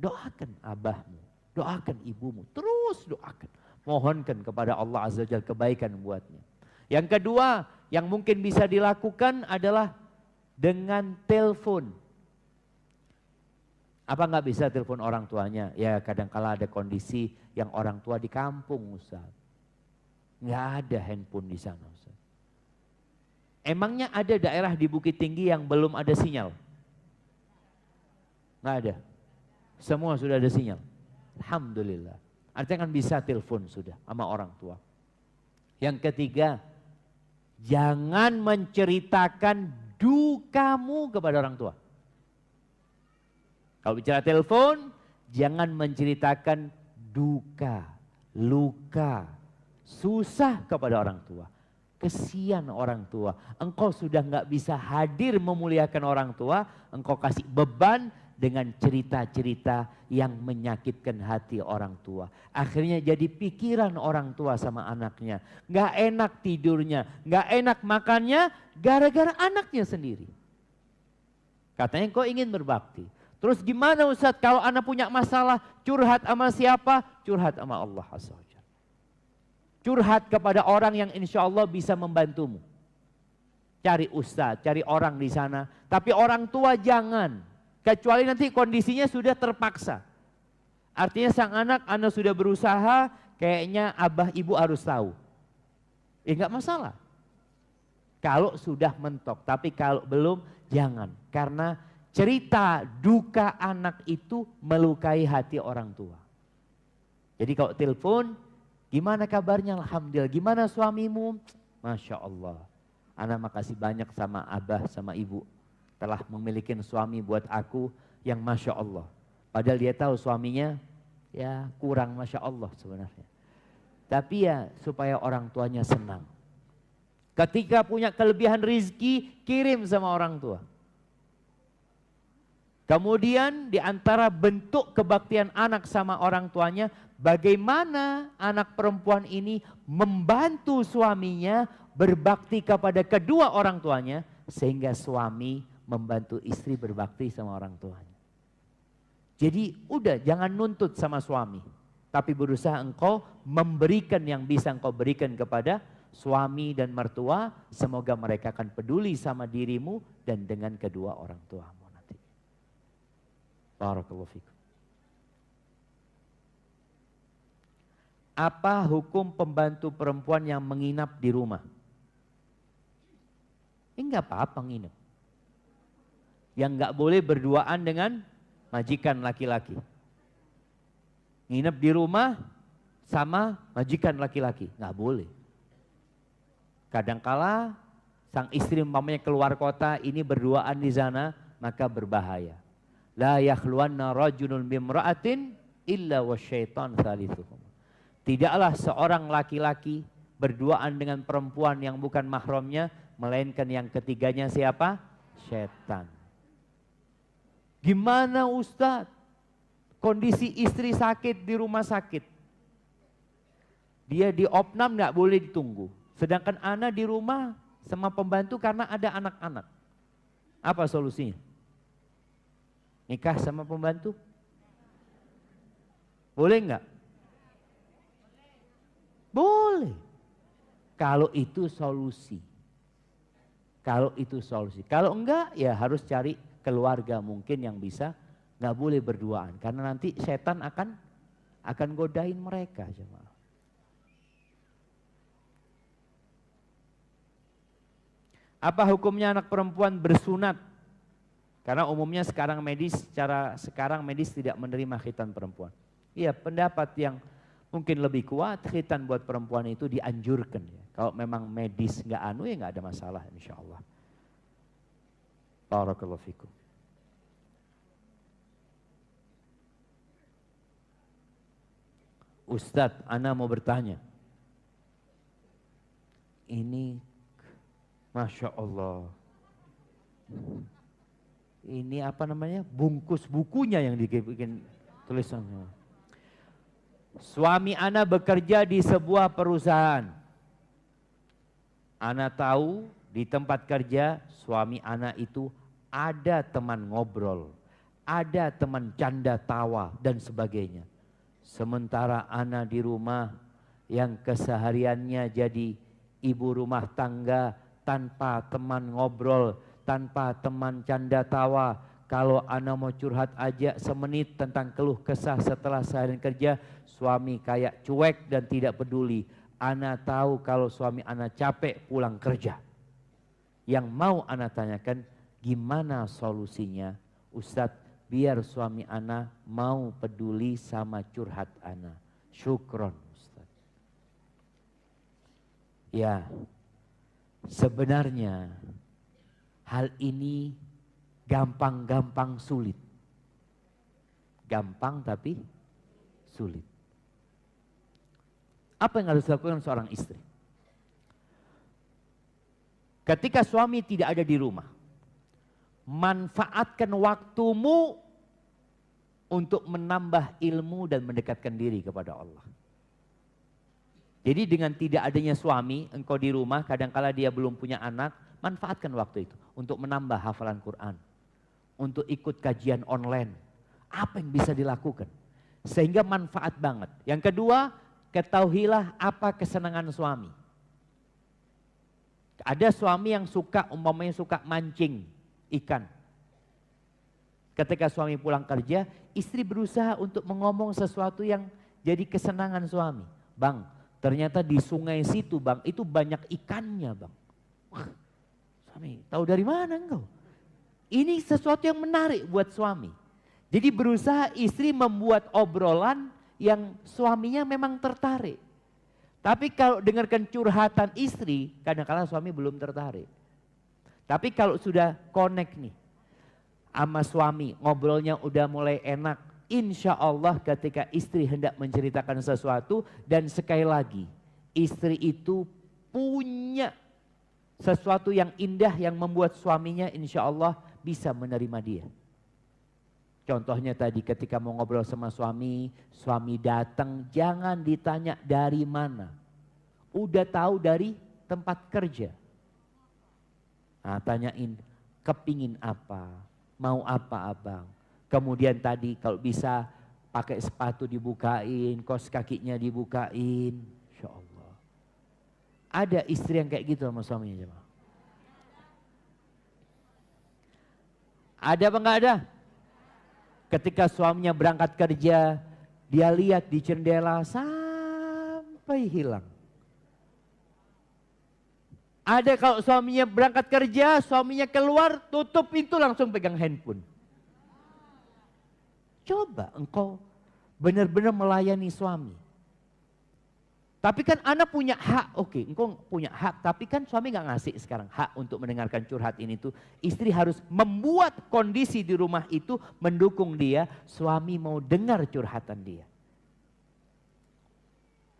Speaker 1: Doakan abahmu, doakan ibumu, terus doakan. Mohonkan kepada Allah Azza wa Jalla kebaikan buatnya. Yang kedua, yang mungkin bisa dilakukan adalah dengan telepon. Apa nggak bisa telepon orang tuanya? Ya kadang-kala ada kondisi yang orang tua di kampung, Ustaz. Nggak ada handphone di sana, Ustaz. Emangnya ada daerah di Bukit Tinggi yang belum ada sinyal? Nggak ada. Semua sudah ada sinyal. Alhamdulillah. Artinya kan bisa telepon sudah sama orang tua. Yang ketiga, jangan menceritakan dukamu kepada orang tua. Kalau bicara telepon, jangan menceritakan duka, luka, susah kepada orang tua. Kesian orang tua. Engkau sudah nggak bisa hadir memuliakan orang tua, engkau kasih beban dengan cerita-cerita yang menyakitkan hati orang tua. Akhirnya jadi pikiran orang tua sama anaknya. Nggak enak tidurnya, nggak enak makannya, gara-gara anaknya sendiri. Katanya kau ingin berbakti. Terus gimana Ustadz kalau anak punya masalah, curhat sama siapa? Curhat sama Allah Azza wa Jalla. Curhat kepada orang yang insya Allah bisa membantumu. Cari ustadz, cari orang di sana. Tapi orang tua jangan. Kecuali nanti kondisinya sudah terpaksa. Artinya sang anak sudah berusaha, kayaknya abah ibu harus tahu. Enggak masalah. Kalau sudah mentok, tapi kalau belum jangan. Karena cerita duka anak itu melukai hati orang tua. Jadi kalau telepon, gimana kabarnya? Alhamdulillah. Gimana suamimu? Masya Allah. Anak makasih banyak sama abah, sama ibu. Telah memiliki suami buat aku yang Masya Allah. Padahal dia tahu suaminya ya kurang Masya Allah sebenarnya. Tapi ya supaya orang tuanya senang. Ketika punya kelebihan rizki, kirim sama orang tua. Kemudian di antara bentuk kebaktian anak sama orang tuanya, bagaimana anak perempuan ini membantu suaminya berbakti kepada kedua orang tuanya, sehingga suami membantu istri berbakti sama orang tuanya. Jadi udah jangan nuntut sama suami, tapi berusaha engkau memberikan yang bisa engkau berikan kepada suami dan mertua. Semoga mereka akan peduli sama dirimu dan dengan kedua orang tuamu nanti. Barakallahu fikum. Apa hukum pembantu perempuan yang menginap di rumah? Enggak apa-apa nginep. Yang enggak boleh berduaan dengan majikan laki-laki. Nginep di rumah sama majikan laki-laki, enggak boleh. Kadangkala sang istri umpamanya keluar kota, ini berduaan di sana, maka berbahaya. La yakhluwanna rajulun bimra'atin illa wasyaitan thalithuhum. Tidaklah seorang laki-laki berduaan dengan perempuan yang bukan mahramnya, melainkan yang ketiganya siapa? Syaitan. Gimana Ustadz? Kondisi istri sakit di rumah sakit. Dia di opnam nggak boleh ditunggu. Sedangkan anak di rumah sama pembantu karena ada anak-anak. Apa solusinya? Nikah sama pembantu? Boleh nggak? Boleh. Kalau itu solusi. Kalau itu solusi. Kalau enggak ya harus cari keluarga mungkin yang bisa, nggak boleh berduaan. Karena nanti setan akan godain mereka. Jemaah. Apa hukumnya anak perempuan bersunat? Karena umumnya sekarang medis tidak menerima khitan perempuan. Iya, pendapat yang mungkin lebih kuat, khitan buat perempuan itu dianjurkan. Ya. Kalau memang medis nggak ya nggak ada masalah insya Allah. Barakallahu fikum. Ustadz, ana mau bertanya. Ini Masya Allah. ini apa namanya, bungkus bukunya yang dibikin tulisannya. Suami ana bekerja di sebuah perusahaan. Ana tahu di tempat kerja suami ana itu ada teman ngobrol, ada teman canda tawa dan sebagainya. Sementara ana di rumah yang kesehariannya jadi ibu rumah tangga tanpa teman ngobrol, tanpa teman canda tawa. Kalau ana mau curhat aja semenit tentang keluh kesah setelah seharian kerja, suami kayak cuek dan tidak peduli. Ana tahu kalau suami ana capek pulang kerja. Yang mau ana tanyakan, gimana solusinya? Ustadz, biar suami ana mau peduli sama curhat ana. Syukron Ustadz. Ya, sebenarnya hal ini gampang-gampang sulit. Gampang tapi sulit. Apa yang harus dilakukan seorang istri? Ketika suami tidak ada di rumah, manfaatkan waktumu untuk menambah ilmu dan mendekatkan diri kepada Allah. Jadi dengan tidak adanya suami, engkau di rumah, kadangkala dia belum punya anak, manfaatkan waktu itu untuk menambah hafalan Quran, untuk ikut kajian online. Apa yang bisa dilakukan? Sehingga manfaat banget. Yang kedua, ketahuilah apa kesenangan suami. Ada suami yang suka, umpamanya suka mancing ikan. Ketika suami pulang kerja, istri berusaha untuk mengomong sesuatu yang jadi kesenangan suami. Bang, ternyata di sungai situ bang, itu banyak ikannya bang. Wah, suami, tahu dari mana engkau? Ini sesuatu yang menarik buat suami. Jadi berusaha istri membuat obrolan yang suaminya memang tertarik. Tapi kalau dengarkan curhatan istri, kadang-kadang suami belum tertarik. Tapi kalau sudah connect nih sama suami, ngobrolnya udah mulai enak. Insya Allah ketika istri hendak menceritakan sesuatu, dan sekali lagi, istri itu punya sesuatu yang indah yang membuat suaminya insya Allah bisa menerima dia. Contohnya tadi ketika mau ngobrol sama suami, suami datang, jangan ditanya dari mana. Udah tahu dari tempat kerja. Nah, tanyain, kepingin apa, mau apa abang. Kemudian tadi kalau bisa pakai sepatu dibukain, kaos kakinya dibukain. Insya Allah. Ada istri yang kayak gitu sama suaminya. Jemaah. Ada apa enggak ada? Ketika suaminya berangkat kerja, dia lihat di jendela sampai hilang. Ada kalau suaminya berangkat kerja, suaminya keluar, tutup pintu langsung pegang handphone. Coba engkau benar-benar melayani suami. Tapi kan anak punya hak, oke, engkau punya hak, tapi kan suami gak ngasih sekarang hak untuk mendengarkan curhat ini tuh. Istri harus membuat kondisi di rumah itu mendukung dia, suami mau dengar curhatan dia.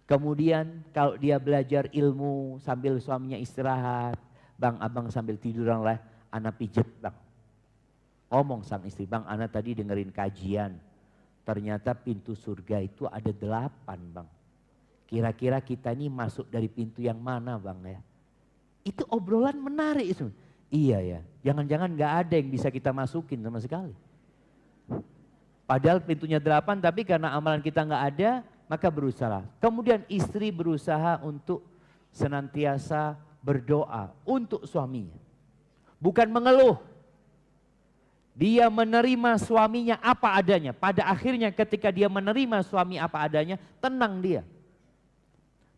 Speaker 1: Kemudian kalau dia belajar ilmu sambil suaminya istirahat, bang abang sambil tiduran lah, anak pijet bang. Ngomong sang istri, bang anak tadi dengerin kajian, ternyata pintu surga itu ada 8 bang. Kira-kira kita ini masuk dari pintu yang mana bang ya? Itu obrolan menarik itu. Iya ya, jangan-jangan gak ada yang bisa kita masukin sama sekali. Padahal pintunya 8 tapi karena amalan kita gak ada, maka berusaha. Kemudian istri berusaha untuk senantiasa berdoa untuk suaminya. Bukan mengeluh. Dia menerima suaminya apa adanya. Pada akhirnya ketika dia menerima suami apa adanya, tenang dia.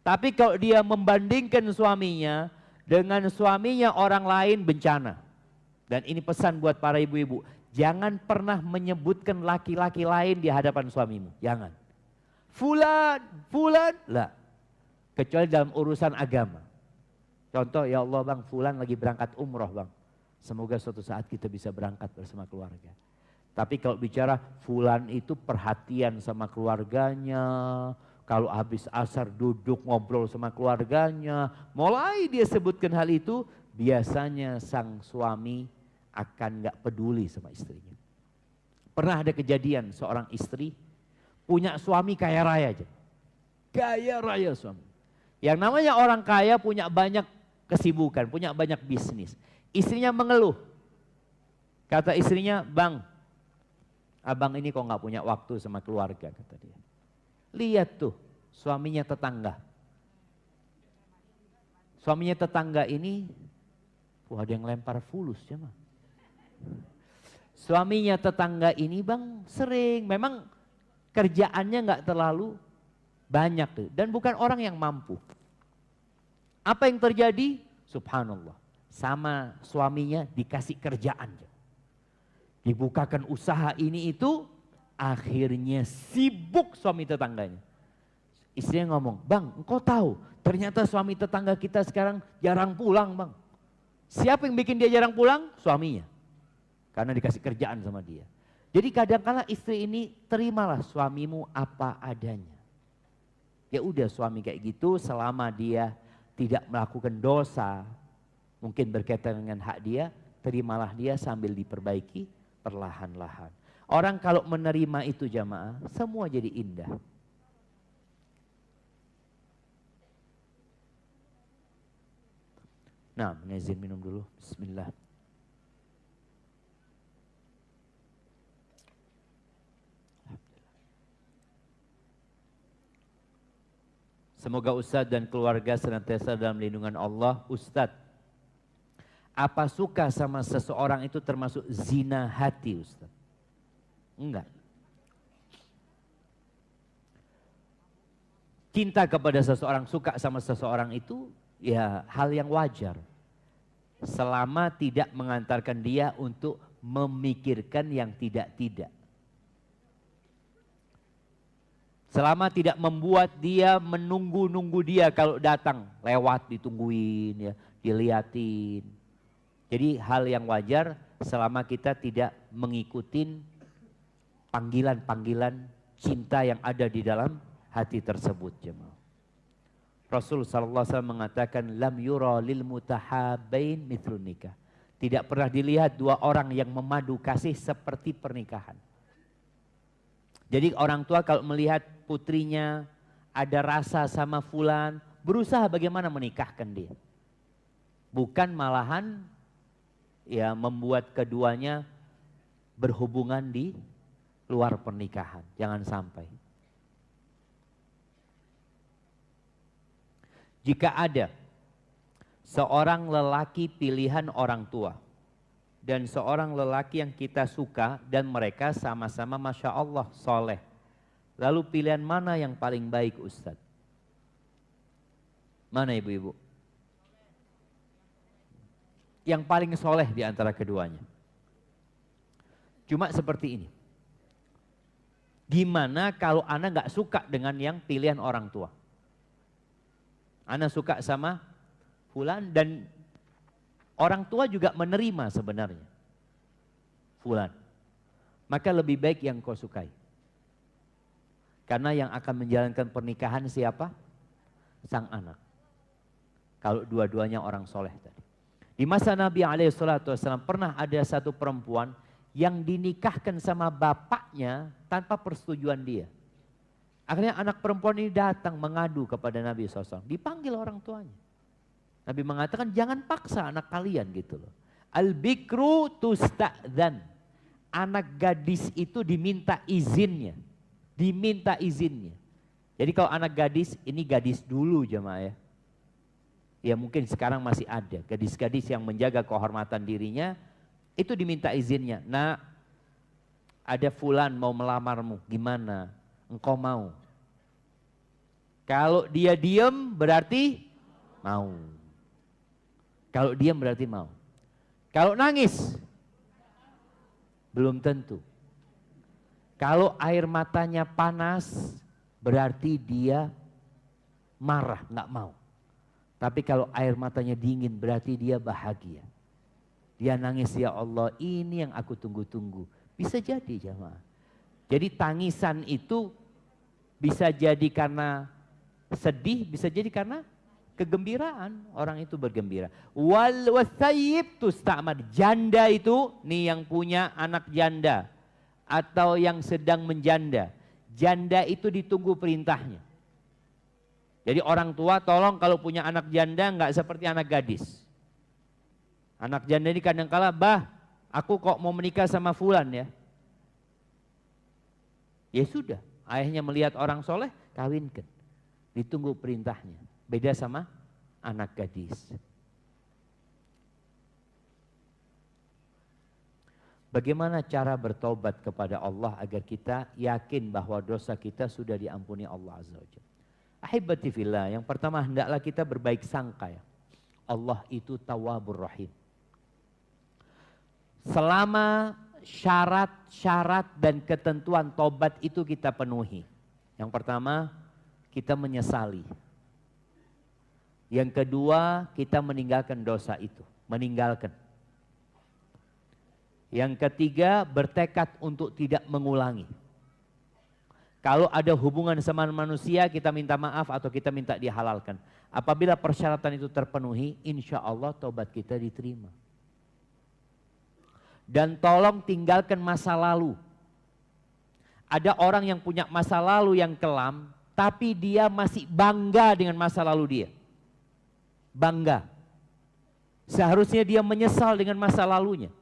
Speaker 1: Tapi kalau dia membandingkan suaminya dengan suaminya orang lain, bencana. Dan ini pesan buat para ibu-ibu. Jangan pernah menyebutkan laki-laki lain di hadapan suamimu. Jangan. Fulan, lah. Kecuali dalam urusan agama. Contoh, ya Allah bang, fulan lagi berangkat umroh bang. Semoga suatu saat kita bisa berangkat bersama keluarga. Tapi kalau bicara fulan itu perhatian sama keluarganya. Kalau habis asar duduk ngobrol sama keluarganya. Mulai dia sebutkan hal itu, biasanya sang suami akan nggak peduli sama istrinya. Pernah ada kejadian seorang istri punya suami kaya raya aja. Kaya raya suami. Yang namanya orang kaya punya banyak kesibukan, punya banyak bisnis. Istrinya mengeluh. Kata istrinya, "Bang, abang ini kok nggak punya waktu sama keluarga," kata dia. Lihat tuh, suaminya tetangga. Suaminya tetangga ini, wah ada yang lempar fulus ya mah. Suaminya tetangga ini bang sering, memang kerjaannya nggak terlalu banyak tuh. Dan bukan orang yang mampu. Apa yang terjadi? Subhanallah. Sama suaminya dikasih kerjaan. Dibukakan usaha ini itu, akhirnya sibuk suami tetangganya. Istrinya ngomong, "Bang, engkau tahu ternyata suami tetangga kita sekarang jarang pulang bang." Siapa yang bikin dia jarang pulang? Suaminya. Karena dikasih kerjaan sama dia. Jadi kadang-kala istri ini, terimalah suamimu apa adanya. Ya udah suami kayak gitu, selama dia tidak melakukan dosa, mungkin berkaitan dengan hak dia, terimalah dia sambil diperbaiki perlahan-lahan. Orang kalau menerima itu jamaah, semua jadi indah. Nah, izin minum dulu. Bismillah. Semoga Ustadz dan keluarga senantiasa dalam lindungan Allah. Ustadz, apa suka sama seseorang itu termasuk zina hati Ustadz? Enggak. Cinta kepada seseorang, suka sama seseorang itu ya hal yang wajar. Selama tidak mengantarkan dia untuk memikirkan yang tidak-tidak. Selama tidak membuat dia menunggu-nunggu dia kalau datang, lewat ditungguin ya, diliatin. Jadi hal yang wajar selama kita tidak mengikuti panggilan-panggilan cinta yang ada di dalam hati tersebut jemaah. Rasul sallallahu alaihi wasallam mengatakan lam yura lil mutahabbain mithlun nikah. Tidak pernah dilihat dua orang yang memadu kasih seperti pernikahan. Jadi orang tua kalau melihat putrinya ada rasa sama fulan, berusaha bagaimana menikahkan dia. Bukan malahan ya membuat keduanya berhubungan di luar pernikahan. Jangan sampai. Jika ada seorang lelaki pilihan orang tua dan seorang lelaki yang kita suka dan mereka sama-sama Masya Allah soleh. Lalu pilihan mana yang paling baik Ustadz? Mana ibu-ibu? Yang paling soleh di antara keduanya. Cuma seperti ini. Gimana kalau Ana gak suka dengan yang pilihan orang tua? Ana suka sama fulan dan orang tua juga menerima sebenarnya fulan. Maka lebih baik yang kau sukai. Karena yang akan menjalankan pernikahan siapa? Sang anak. Kalau dua-duanya orang soleh tadi. Di masa Nabi SAW pernah ada satu perempuan yang dinikahkan sama bapaknya tanpa persetujuan dia. Akhirnya anak perempuan ini datang mengadu kepada Nabi SAW. Dipanggil orang tuanya. Nabi mengatakan jangan paksa anak kalian gitu loh. Al-bikru tusta'dzan. Anak gadis itu diminta izinnya. Diminta izinnya. Jadi kalau anak gadis, ini gadis dulu jemaah ya. Ya mungkin sekarang masih ada. Gadis-gadis yang menjaga kehormatan dirinya, itu diminta izinnya. Nah, ada fulan mau melamarmu, gimana? Engkau mau? Kalau dia diam berarti mau. Kalau diam berarti mau. Kalau nangis, belum tentu. Kalau air matanya panas, berarti dia marah, nggak mau. Tapi kalau air matanya dingin, berarti dia bahagia. Dia nangis, ya Allah, ini yang aku tunggu-tunggu. Bisa jadi jemaah. Jadi tangisan itu bisa jadi karena sedih, bisa jadi karena kegembiraan, orang itu bergembira. Wal wasayyib tusta'mar, janda itu nih yang punya anak janda atau yang sedang menjanda. Janda itu ditunggu perintahnya. Jadi orang tua tolong kalau punya anak janda nggak seperti anak gadis. Anak janda ini kadang-kala, bah, aku kok mau menikah sama fulan ya. Ya sudah, ayahnya melihat orang soleh, kawinkan. Ditunggu perintahnya. Beda sama anak gadis. Bagaimana cara bertobat kepada Allah agar kita yakin bahwa dosa kita sudah diampuni Allah Azza wa Jalla. Ahibati fillah, yang pertama hendaklah kita berbaik sangka ya. Allah itu Tawwabur Rahim. Selama syarat-syarat dan ketentuan tobat itu kita penuhi. Yang pertama, kita menyesali. Yang kedua, kita meninggalkan dosa itu, meninggalkan. Yang ketiga, bertekad untuk tidak mengulangi. Kalau ada hubungan sama manusia, kita minta maaf atau kita minta dihalalkan. Apabila persyaratan itu terpenuhi, insya Allah tobat kita diterima. Dan tolong tinggalkan masa lalu. Ada orang yang punya masa lalu yang kelam, tapi dia masih bangga dengan masa lalu dia. Bangga. Seharusnya dia menyesal dengan masa lalunya.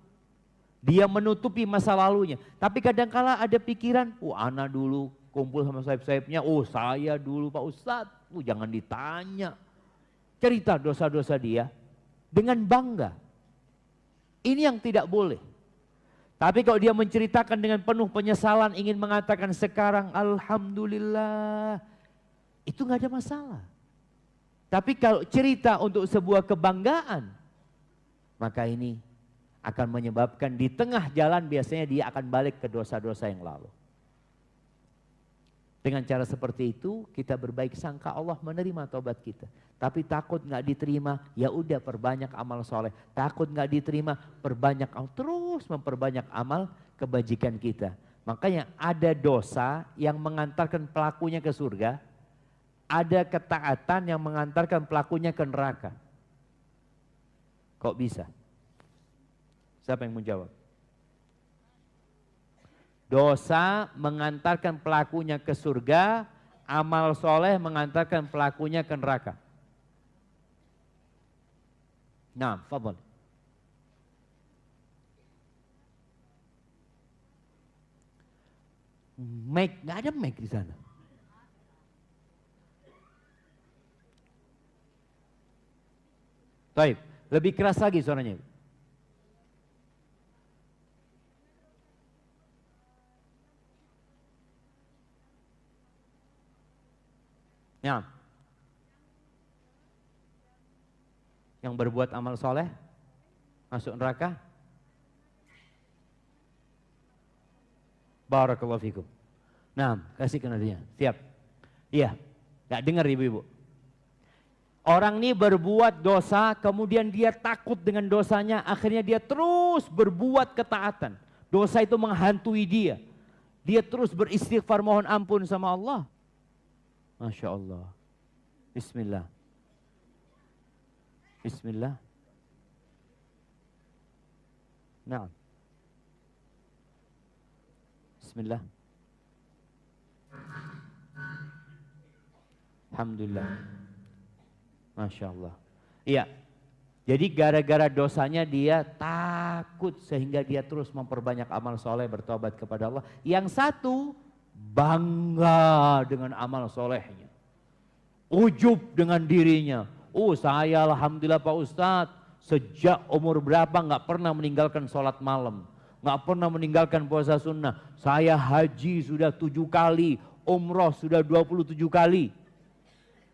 Speaker 1: Dia menutupi masa lalunya. Tapi kadangkala ada pikiran, ana dulu kumpul sama saib-saibnya, saya dulu Pak Ustadz, jangan ditanya. Cerita dosa-dosa dia dengan bangga. Ini yang tidak boleh. Tapi kalau dia menceritakan dengan penuh penyesalan, ingin mengatakan sekarang alhamdulillah, itu nggak ada masalah. Tapi kalau cerita untuk sebuah kebanggaan, maka ini akan menyebabkan di tengah jalan biasanya dia akan balik ke dosa-dosa yang lalu. Dengan cara seperti itu kita berbaik sangka Allah menerima taubat kita. Tapi takut nggak diterima, ya udah perbanyak amal soleh. Takut nggak diterima, perbanyak terus memperbanyak amal kebajikan kita. Makanya ada dosa yang mengantarkan pelakunya ke surga, ada ketaatan yang mengantarkan pelakunya ke neraka. Kok bisa? Siapa yang menjawab? Dosa mengantarkan pelakunya ke surga, amal soleh mengantarkan pelakunya ke neraka. Nah, fadhal. Mic, nggak ada mic di sana. Baik, lebih keras lagi suaranya. Ya. Yang berbuat amal soleh masuk neraka. Barakallahu fikum. Nah, kasih kenadinya. Siap. Iya, nggak dengar ibu-ibu. Orang ini berbuat dosa, kemudian dia takut dengan dosanya, akhirnya dia terus berbuat ketaatan. Dosa itu menghantui dia. Dia terus beristighfar mohon ampun sama Allah. Masya Allah. Bismillah. Bismillah. Nah. Bismillah. Alhamdulillah. Masya Allah. Iya. Jadi gara-gara dosanya dia takut sehingga dia terus memperbanyak amal soleh bertobat kepada Allah. Yang satu bangga dengan amal solehnya. Ujub dengan dirinya. Saya alhamdulillah Pak Ustadz sejak umur berapa nggak pernah meninggalkan sholat malam. Nggak pernah meninggalkan puasa sunnah. Saya haji sudah 7 kali. Umroh sudah 27 kali.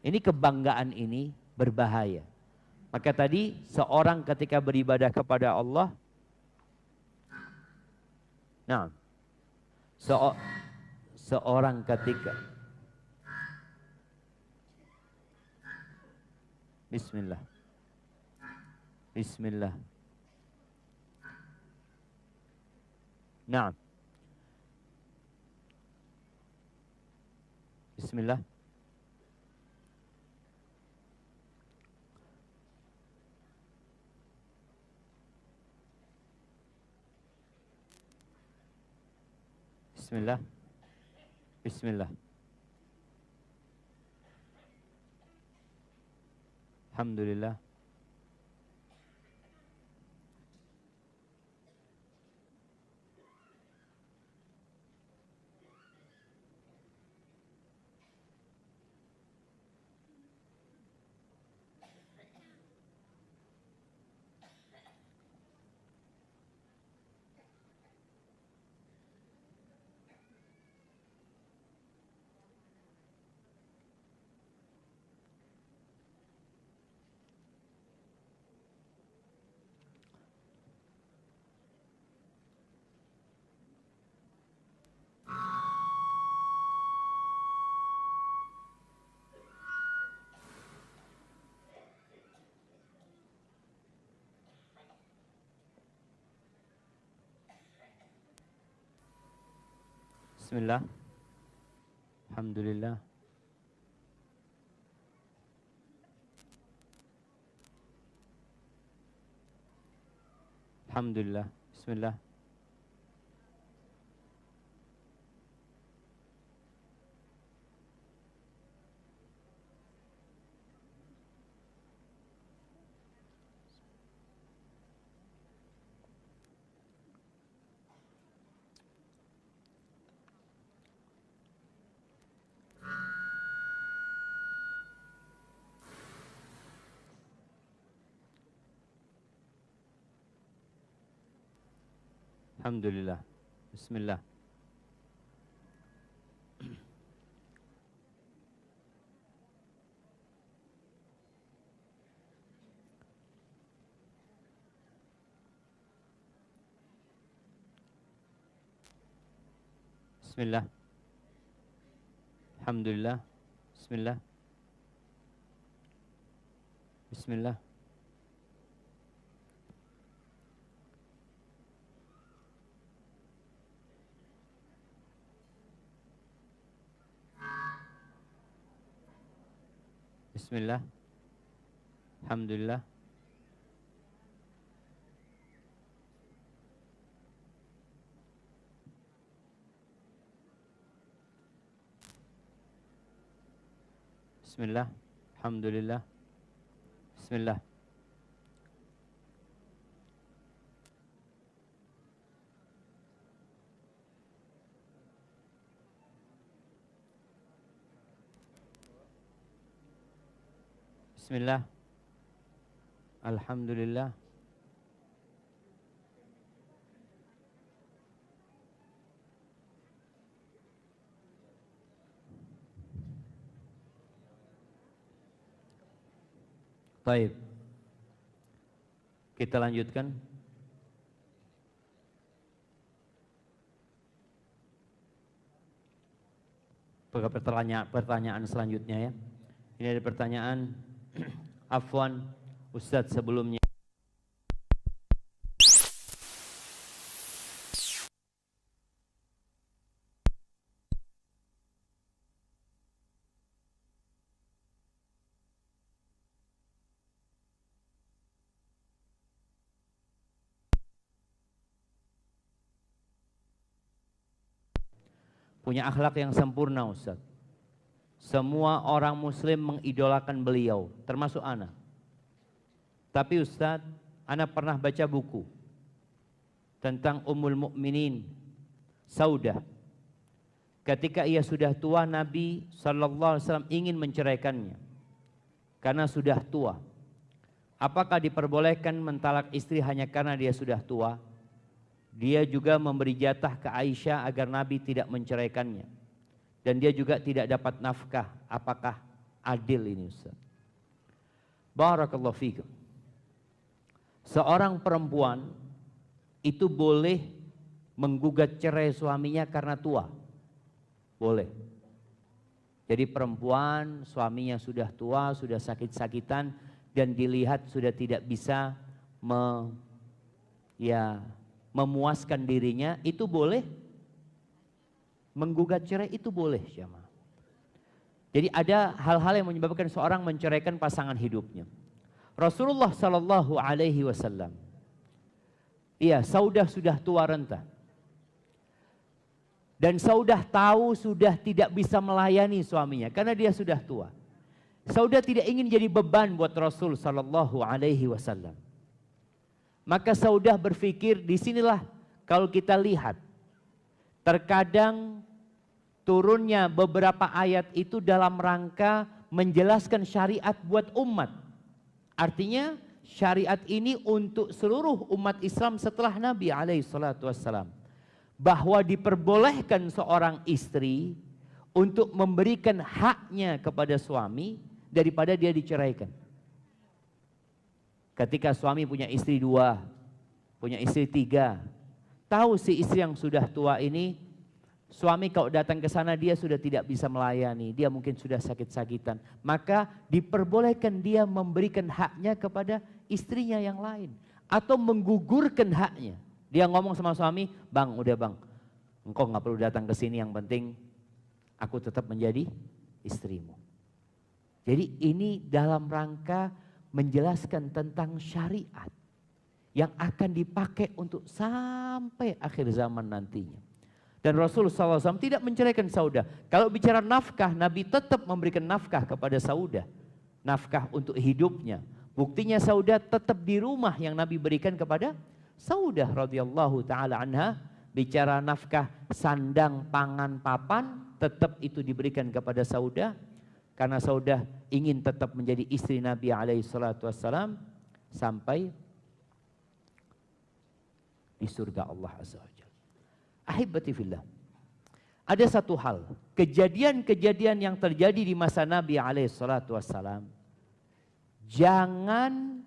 Speaker 1: Ini kebanggaan ini berbahaya. Maka tadi seorang ketika beribadah kepada Allah. Nah. Seorang ketika. Bismillah. Bismillah. Nah. Bismillah. Bismillah. Bismillah. Alhamdulillah. Bismillah. Alhamdulillah. Alhamdulillah. Bismillah. Alhamdulillah. Bismillah. Bismillah. Alhamdulillah. Bismillah. Bismillah. Bismillah. Alhamdulillah. Bismillah. Alhamdulillah. Bismillah. Bismillah. Alhamdulillah. Baik. Kita lanjutkan. Pertanyaan selanjutnya ya. Ini ada pertanyaan. Afwan, Ustadz sebelumnya. Punya akhlak yang sempurna Ustadz. Semua orang muslim mengidolakan beliau, termasuk ana. Tapi Ustadz, ana pernah baca buku tentang Ummul Mukminin Saudah. Ketika ia sudah tua, Nabi SAW ingin menceraikannya karena sudah tua. Apakah diperbolehkan mentalak istri hanya karena dia sudah tua? Dia juga memberi jatah ke Aisyah agar Nabi tidak menceraikannya. Dan dia juga tidak dapat nafkah. Apakah adil ini Ustaz? Barakallahu fikum. Seorang perempuan itu boleh menggugat cerai suaminya karena tua. Boleh. Jadi perempuan suaminya sudah tua, sudah sakit-sakitan dan dilihat sudah tidak bisa memuaskan dirinya, itu boleh menggugat cerai, itu boleh jemaah. Jadi ada hal-hal yang menyebabkan seorang menceraikan pasangan hidupnya. Rasulullah sallallahu alaihi wasallam, Saudah sudah tua renta Dan Saudah tahu sudah tidak bisa melayani suaminya karena dia sudah tua. Saudah tidak ingin jadi beban buat Rasul sallallahu alaihi wasallam. Maka Saudah berpikir, disinilah kalau kita lihat terkadang turunnya beberapa ayat itu dalam rangka menjelaskan syariat buat umat. Artinya syariat ini untuk seluruh umat Islam setelah Nabi alaihi salatu wassalam. Bahwa diperbolehkan seorang istri untuk memberikan haknya kepada suami daripada dia diceraikan. Ketika suami punya istri 2, punya istri 3, tahu si istri yang sudah tua ini, suami kalau datang ke sana dia sudah tidak bisa melayani, dia mungkin sudah sakit-sakitan. Maka diperbolehkan dia memberikan haknya kepada istrinya yang lain. Atau menggugurkan haknya. Dia ngomong sama suami, bang udah bang, engkau gak perlu datang ke sini, yang penting aku tetap menjadi istrimu. Jadi ini dalam rangka menjelaskan tentang syariat yang akan dipakai untuk sampai akhir zaman nantinya. Dan Rasulullah SAW tidak menceraikan Saudah. Kalau bicara nafkah, Nabi tetap memberikan nafkah kepada Saudah. Nafkah untuk hidupnya. Buktinya Saudah tetap di rumah yang Nabi berikan kepada Saudah radhiyallahu taala anha. Bicara nafkah sandang, pangan, papan, tetap itu diberikan kepada Saudah. Karena Saudah ingin tetap menjadi istri Nabi alaihi salatu wassalam sampai di surga Allah azza wa jalla. Ahibati fillah. Ada satu hal, kejadian-kejadian yang terjadi di masa Nabi alaihi salatu wassalam jangan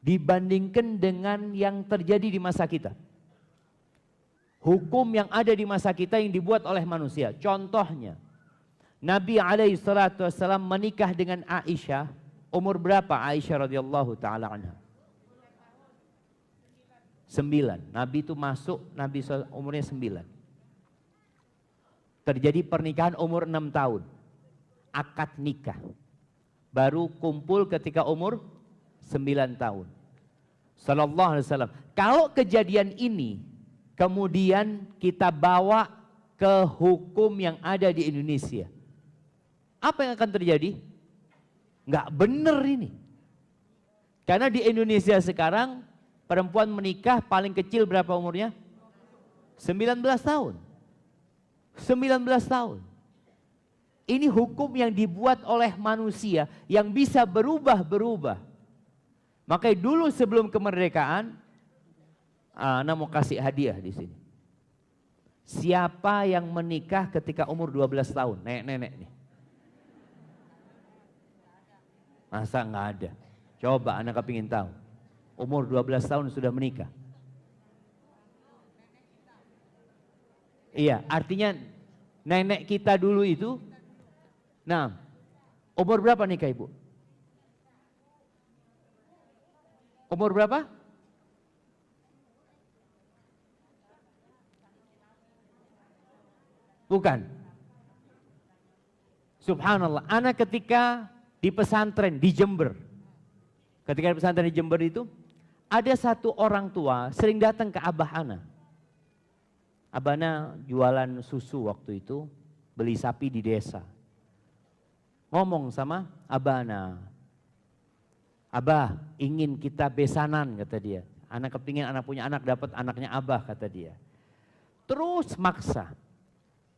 Speaker 1: dibandingkan dengan yang terjadi di masa kita. Hukum yang ada di masa kita yang dibuat oleh manusia. Contohnya, Nabi alaihi salatu wassalam menikah dengan Aisyah. Umur berapa Aisyah radhiyallahu taala anha? 9. Nabi itu masuk, Nabi umurnya 9. Terjadi pernikahan umur 6 tahun. Akad nikah. Baru kumpul ketika umur 9 tahun. Sallallahu alaihi wasallam. Kalau kejadian ini kemudian kita bawa ke hukum yang ada di Indonesia, apa yang akan terjadi? Nggak bener ini. Karena di Indonesia sekarang perempuan menikah paling kecil berapa umurnya? 19 tahun. 19 tahun. Ini hukum yang dibuat oleh manusia yang bisa berubah-berubah. Makanya dulu sebelum kemerdekaan, Ana mau kasih hadiah di sini. Siapa yang menikah ketika umur 12 tahun? Nenek-nenek nih. Masa nggak ada? Coba Ana kepingin tahu. Umur 12 tahun sudah menikah. Iya, artinya nenek kita dulu itu. Nah, umur berapa nikah ibu? Umur berapa? Bukan. Subhanallah, anak ketika di pesantren di Jember. Ketika di pesantren di Jember itu, ada satu orang tua sering datang ke Abah Ana. Abah Ana jualan susu waktu itu, beli sapi di desa. Ngomong sama Abah Ana. Abah, ingin kita besanan, kata dia. Anak kepingin anak punya anak, dapat anaknya Abah, kata dia. Terus maksa.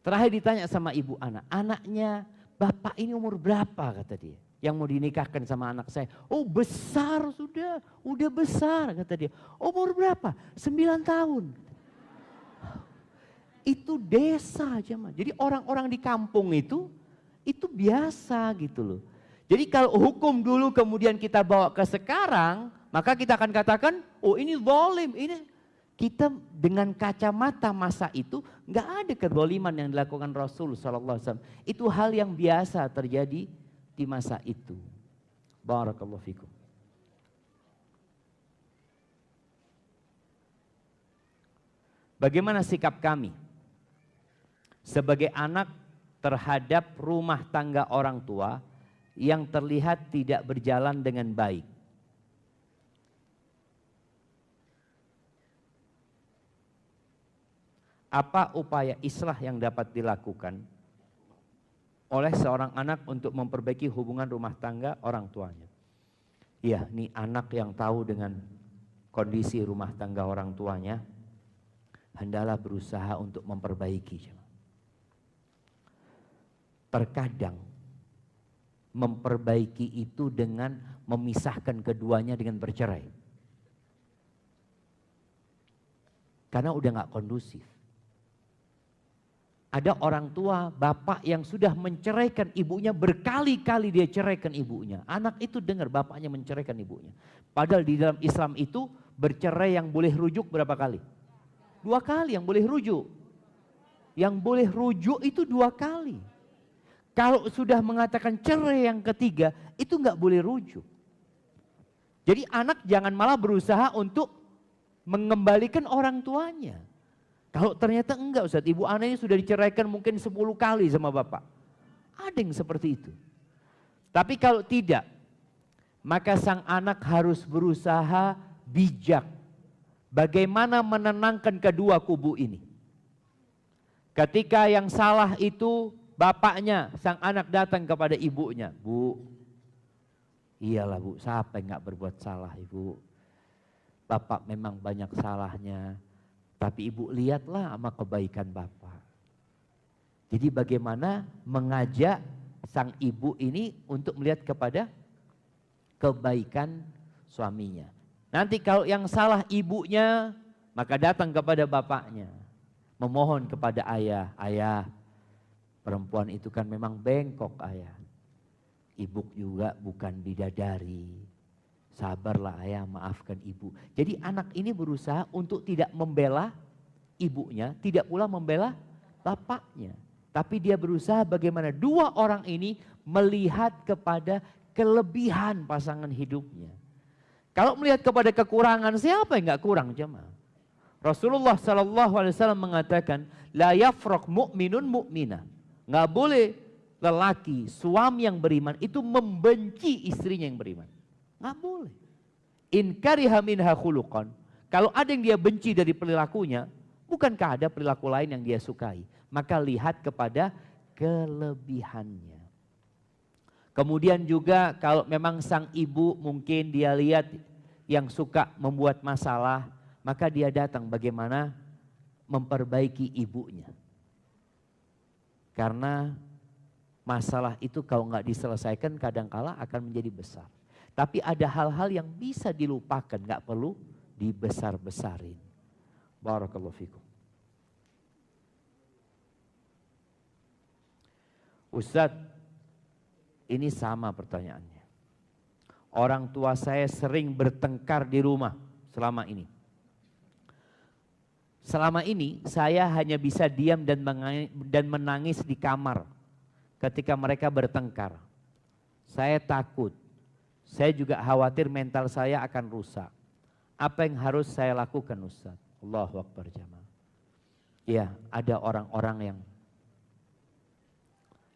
Speaker 1: Terakhir ditanya sama ibu anak, anaknya bapak ini umur berapa, kata dia. Yang mau dinikahkan sama anak saya. Oh besar sudah, udah besar, kata dia. Umur berapa? 9 tahun. Itu desa aja mah. Jadi orang-orang di kampung itu biasa gitu loh. Jadi kalau hukum dulu kemudian kita bawa ke sekarang, maka kita akan katakan, oh ini zalim, ini kita dengan kacamata masa itu nggak ada kezaliman yang dilakukan Rasul sallallahu alaihi wasallam. Itu hal yang biasa terjadi di masa itu. Barakallahu fikum. Bagaimana sikap kami sebagai anak terhadap rumah tangga orang tua yang terlihat tidak berjalan dengan baik? Apa upaya islah yang dapat dilakukan oleh seorang anak untuk memperbaiki hubungan rumah tangga orang tuanya? Iya, ini anak yang tahu dengan kondisi rumah tangga orang tuanya, hendaklah berusaha untuk memperbaiki. Terkadang memperbaiki itu dengan memisahkan keduanya dengan bercerai. Karena udah gak kondusif. Ada orang tua, bapak yang sudah menceraikan ibunya, berkali-kali dia ceraikan ibunya. Anak itu dengar bapaknya menceraikan ibunya. Padahal di dalam Islam itu bercerai yang boleh rujuk berapa kali? 2 kali yang boleh rujuk. Yang boleh rujuk itu 2 kali. Kalau sudah mengatakan cerai yang ketiga, itu nggak boleh rujuk. Jadi anak jangan malah berusaha untuk mengembalikan orang tuanya. Kalau ternyata enggak Ustaz, ibu anaknya sudah diceraikan mungkin 10 kali sama bapak. Ada yang seperti itu. Tapi kalau tidak, maka sang anak harus berusaha bijak. Bagaimana menenangkan kedua kubu ini. Ketika yang salah itu bapaknya, sang anak datang kepada ibunya. Bu, iyalah bu, siapa yang gak berbuat salah ibu. Bapak memang banyak salahnya. Tapi ibu lihatlah sama kebaikan bapak. Jadi bagaimana mengajak sang ibu ini untuk melihat kepada kebaikan suaminya. Nanti kalau yang salah ibunya, maka datang kepada bapaknya. Memohon kepada ayah, ayah perempuan itu kan memang bengkok ayah. Ibu juga bukan bidadari. Sabarlah ayah, maafkan ibu. Jadi anak ini berusaha untuk tidak membela ibunya, tidak pula membela bapaknya. Tapi dia berusaha bagaimana 2 orang ini melihat kepada kelebihan pasangan hidupnya. Kalau melihat kepada kekurangan, siapa yang gak kurang jemaah? Rasulullah SAW mengatakan, la yafraq mu'minun mu'minah. Gak boleh lelaki, suami yang beriman itu membenci istrinya yang beriman. Nggak boleh. In kariha minha khuluqan. Kalau ada yang dia benci dari perilakunya, bukankah ada perilaku lain yang dia sukai? Maka lihat kepada kelebihannya. Kemudian juga kalau memang sang ibu mungkin dia lihat yang suka membuat masalah, maka dia datang bagaimana memperbaiki ibunya. Karena masalah itu kalau nggak diselesaikan kadangkala akan menjadi besar. Tapi ada hal-hal yang bisa dilupakan, nggak perlu dibesar-besarin. Barakallahu fikum. Ustadz, ini sama pertanyaannya. Orang tua saya sering bertengkar di rumah selama ini. Selama ini saya hanya bisa diam dan menangis di kamar ketika mereka bertengkar. Saya takut. Saya juga khawatir mental saya akan rusak. Apa yang harus saya lakukan Ustaz? Allahu Akbar jamaah. Ya, ada orang-orang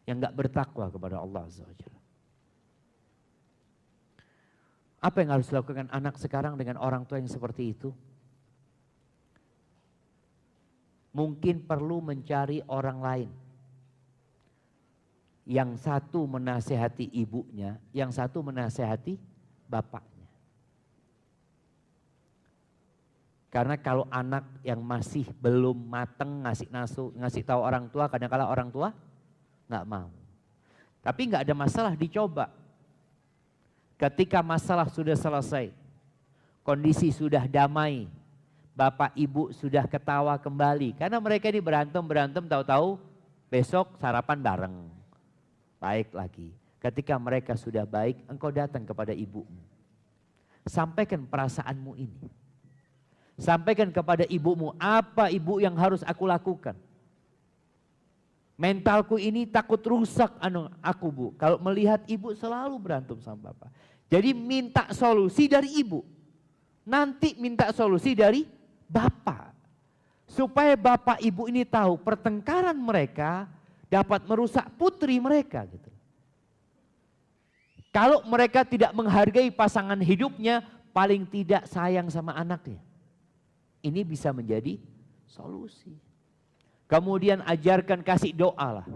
Speaker 1: yang gak bertakwa kepada Allah Azza wa Jalla. Apa yang harus dilakukan anak sekarang dengan orang tua yang seperti itu? Mungkin perlu mencari orang lain. Yang satu menasehati ibunya, yang satu menasehati bapaknya. Karena kalau anak yang masih belum mateng ngasih tahu orang tua, kadang-kala orang tua nggak mau. Tapi nggak ada masalah, dicoba. Ketika masalah sudah selesai, kondisi sudah damai, bapak ibu sudah ketawa kembali. Karena mereka ini berantem tahu-tahu besok sarapan bareng. Baik lagi. Ketika mereka sudah baik, engkau datang kepada ibumu. Sampaikan perasaanmu ini. Sampaikan kepada ibumu, apa ibu yang harus aku lakukan? Mentalku ini takut rusak aku bu. Kalau melihat ibu selalu berantem sama bapak. Jadi minta solusi dari ibu. Nanti minta solusi dari bapak. Supaya bapak ibu ini tahu pertengkaran mereka dapat merusak putri mereka gitu. Kalau mereka tidak menghargai pasangan hidupnya, paling tidak sayang sama anaknya. Ini bisa menjadi solusi. Kemudian ajarkan, kasih doa lah.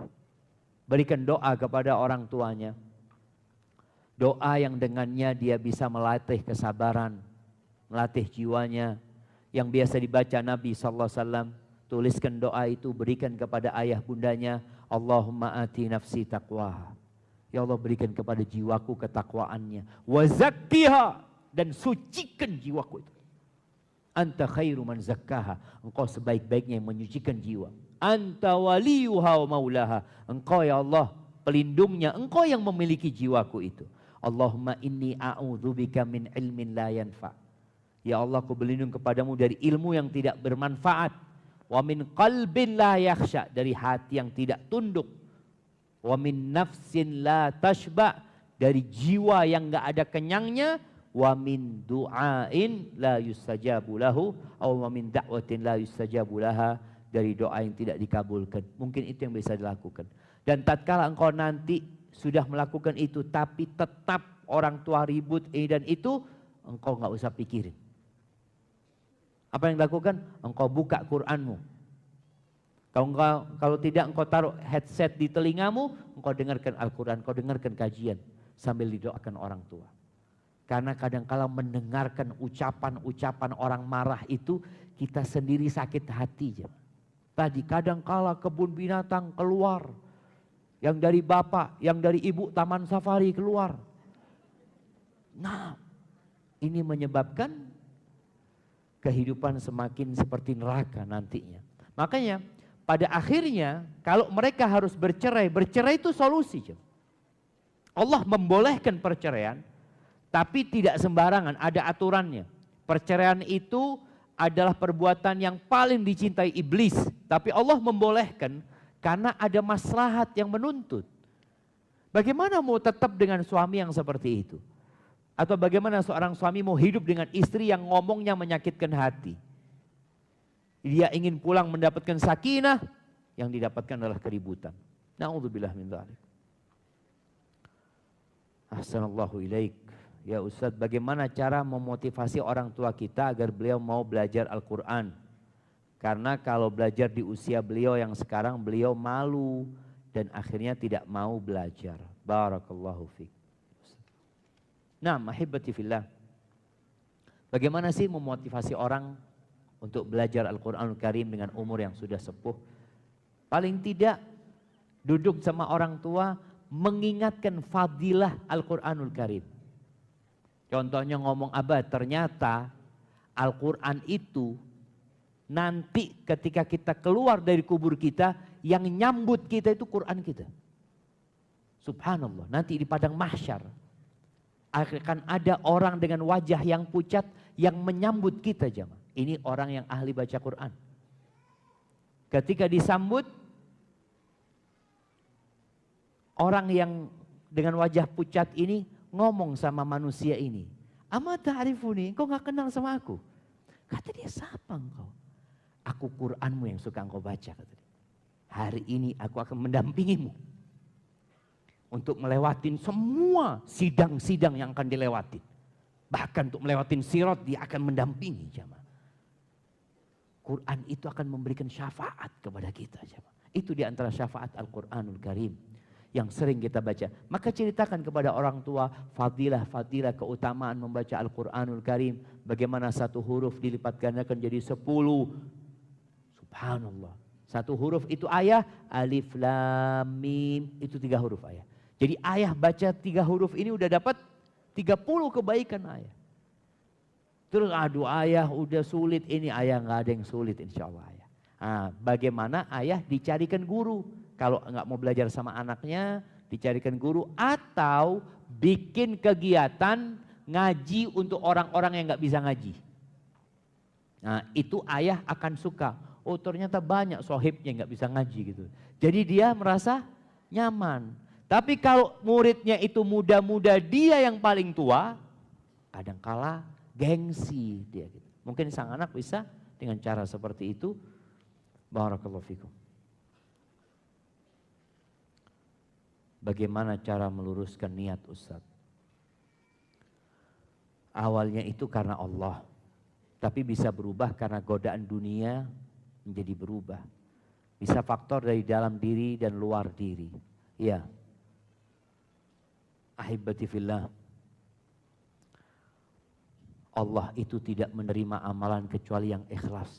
Speaker 1: Berikan doa kepada orang tuanya. Doa yang dengannya dia bisa melatih kesabaran, melatih jiwanya. Yang biasa dibaca Nabi SAW, tuliskan doa itu, berikan kepada ayah bundanya. Allahumma ati nafsi taqwa. Ya Allah, berikan kepada jiwaku ketakwaannya. Wa zakkiha, dan sucikan jiwaku itu. Anta khairu man zakkaha. Engkau sebaik-baiknya yang menyucikan jiwa. Anta waliyuha wa maulaha. Engkau ya Allah pelindungnya, engkau yang memiliki jiwaku itu. Allahumma inni a'udzubika min ilmin la yanfa. Ya Allah, aku berlindung kepadamu dari ilmu yang tidak bermanfaat. Wa min qalbin la yakhsha, dari hati yang tidak tunduk. Wa min nafsin la tashba, dari jiwa yang enggak ada kenyangnya. Wa min du'ain la yustajabu lahu, aw wa min da'watin la yustajabu laha, dari doa yang tidak dikabulkan. Mungkin itu yang bisa dilakukan. Dan tatkala engkau nanti sudah melakukan itu tapi tetap orang tua ribut ini dan itu, engkau enggak usah pikirin. Apa yang dilakukan? Engkau buka Qur'anmu. Kalau tidak engkau taruh headset di telingamu, engkau dengarkan Al-Quran, engkau dengarkan kajian sambil didoakan orang tua. Karena kadang-kala mendengarkan ucapan-ucapan orang marah itu, kita sendiri sakit hati. Tadi kadang-kala kebun binatang keluar, yang dari bapak, yang dari ibu taman safari keluar. Nah, ini menyebabkan kehidupan semakin seperti neraka nantinya. Makanya pada akhirnya kalau mereka harus bercerai, bercerai itu solusi. Allah membolehkan perceraian, tapi tidak sembarangan, ada aturannya. Perceraian itu adalah perbuatan yang paling dicintai iblis, tapi Allah membolehkan karena ada maslahat yang menuntut. Bagaimana mau tetap dengan suami yang seperti itu? Atau bagaimana seorang suami mau hidup dengan istri yang ngomongnya menyakitkan hati? Dia ingin pulang mendapatkan sakinah, yang didapatkan adalah keributan. Na'udzubillah min dzalik. Ahsanallahu ilaik. Ya Ustadz, bagaimana cara memotivasi orang tua kita agar beliau mau belajar Al-Quran? Karena kalau belajar di usia beliau yang sekarang, beliau malu dan akhirnya tidak mau belajar. Barakallahu fiik. Nah, mahibati fillah. Bagaimana sih memotivasi orang untuk belajar Al-Quranul Karim dengan umur yang sudah sepuh? Paling tidak duduk sama orang tua, mengingatkan fadilah Al-Quranul Karim. Contohnya ngomong, abah ternyata Al-Quran itu nanti ketika kita keluar dari kubur kita, yang nyambut kita itu Quran kita. Subhanallah, nanti di padang mahsyar akan ada orang dengan wajah yang pucat yang menyambut kita jemaah. Ini orang yang ahli baca Quran. Ketika disambut, orang yang dengan wajah pucat ini ngomong sama manusia ini, "Ama ta'rifuni, engkau gak kenal sama aku?" Kata dia, "Siapa engkau?" "Aku Qur'anmu yang suka engkau baca," kata dia. "Hari ini aku akan mendampingimu untuk melewatin semua sidang-sidang yang akan dilewatin. Bahkan untuk melewatin sirat dia akan mendampingi jemaah." Quran itu akan memberikan syafaat kepada kita jemaah. Itu diantara syafaat Al-Quranul Karim yang sering kita baca. Maka ceritakan kepada orang tua fadilah-fadilah keutamaan membaca Al-Quranul Karim. Bagaimana satu huruf dilipat gandakan jadi 10. Subhanallah. Satu huruf itu ayah, alif lam mim, itu 3 huruf ayah. Jadi ayah baca 3 huruf ini udah dapat 30 kebaikan ayah. Terus aduh ayah udah sulit, ini ayah nggak ada yang sulit insya Allah ayah. Nah, bagaimana ayah dicarikan guru? Kalau nggak mau belajar sama anaknya, dicarikan guru atau bikin kegiatan ngaji untuk orang-orang yang nggak bisa ngaji. Nah, itu ayah akan suka. Oh, ternyata banyak sohibnya nggak bisa ngaji gitu. Jadi dia merasa nyaman. Tapi kalau muridnya itu muda-muda, dia yang paling tua, kadangkala gengsi dia gitu. Mungkin sang anak bisa dengan cara seperti itu. Barakallahu fikum. Bagaimana cara meluruskan niat Ustaz? Awalnya itu karena Allah, tapi bisa berubah karena godaan dunia menjadi berubah. Bisa faktor dari dalam diri dan luar diri. Ya. Ahibati fillah. Allah itu tidak menerima amalan kecuali yang ikhlas.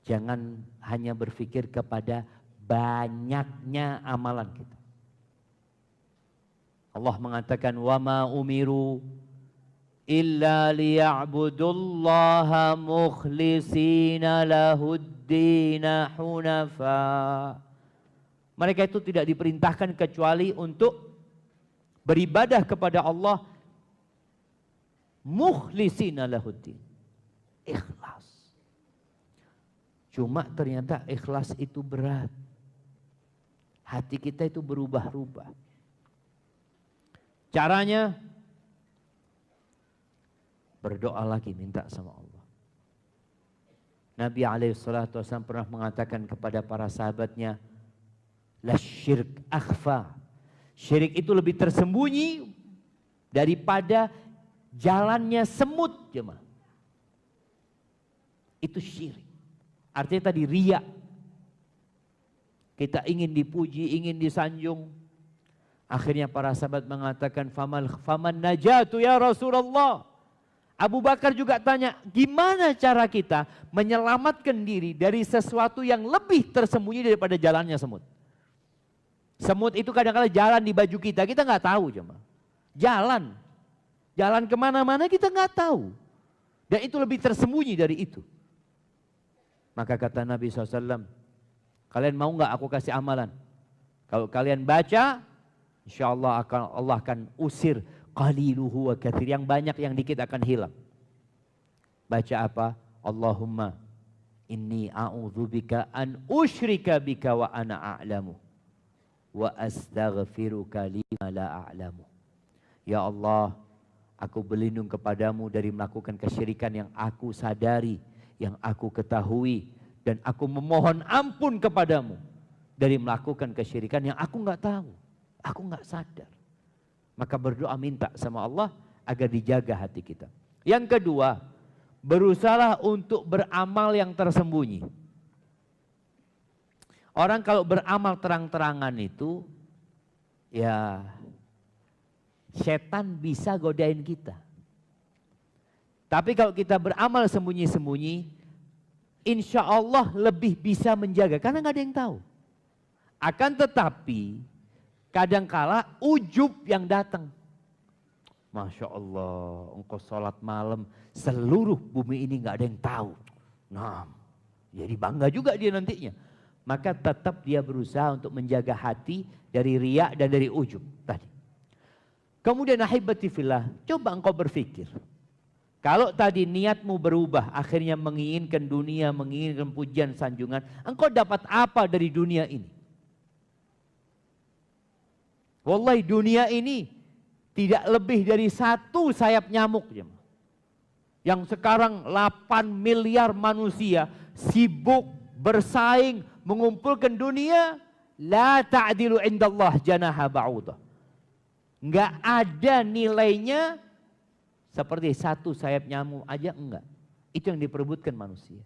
Speaker 1: Jangan hanya berpikir kepada banyaknya amalan kita. Allah mengatakan wa ma umiru illa liya'budullaha mukhlishina lahuddina hunafa. Mereka itu tidak diperintahkan kecuali untuk beribadah kepada Allah mukhlishina lahuddin. Ikhlas. Cuma ternyata ikhlas itu berat. Hati kita itu berubah-ubah. Caranya berdoa lagi, minta sama Allah. Nabi SAW pernah mengatakan kepada para sahabatnya, la syirk akhfa. Syirik itu lebih tersembunyi daripada jalannya semut, jemaah. Itu syirik. Artinya tadi riya. Kita ingin dipuji, ingin disanjung. Akhirnya para sahabat mengatakan, faman najatu ya Rasulullah. Abu Bakar juga tanya, gimana cara kita menyelamatkan diri dari sesuatu yang lebih tersembunyi daripada jalannya semut. Semut itu kadang-kadang jalan di baju kita nggak tahu, jemaah. Jalan kemana-mana kita nggak tahu. Dan itu lebih tersembunyi dari itu. Maka kata Nabi SAW, kalian mau nggak aku kasih amalan? Kalau kalian baca, insya Allah Allah akan usir qaliluhu wa katsir, yang banyak yang dikit akan hilang. Baca apa? Allahumma inni a'udzubika an usyrika bika wa ana a'lamu wa astaghfiruka lima la a'lamu. Ya Allah, aku berlindung kepadamu dari melakukan kesyirikan yang aku sadari, yang aku ketahui, dan aku memohon ampun kepadamu dari melakukan kesyirikan yang aku nggak tahu, aku nggak sadar. Maka berdoa minta sama Allah agar dijaga hati kita. Yang kedua, berusaha untuk beramal yang tersembunyi. Orang kalau beramal terang-terangan itu, ya setan bisa godain kita. Tapi kalau kita beramal sembunyi-sembunyi, insya Allah lebih bisa menjaga, karena nggak ada yang tahu. Akan tetapi, kadangkala ujub yang datang. Masya Allah, engkau sholat malam, seluruh bumi ini nggak ada yang tahu. Nah, jadi bangga juga dia nantinya. Maka tetap dia berusaha untuk menjaga hati dari riya dan dari ujub tadi. Kemudian ahibati fillah, coba engkau berpikir. Kalau tadi niatmu berubah, akhirnya menginginkan dunia, menginginkan pujian, sanjungan, engkau dapat apa dari dunia ini? Wallahi dunia ini tidak lebih dari satu sayap nyamuk. Yang sekarang 8 miliar manusia sibuk bersaing mengumpulkan dunia. La ta'dilu indallah janaha ba'udah. Enggak ada nilainya seperti satu sayap nyamuk aja, enggak. Itu yang diperebutkan manusia.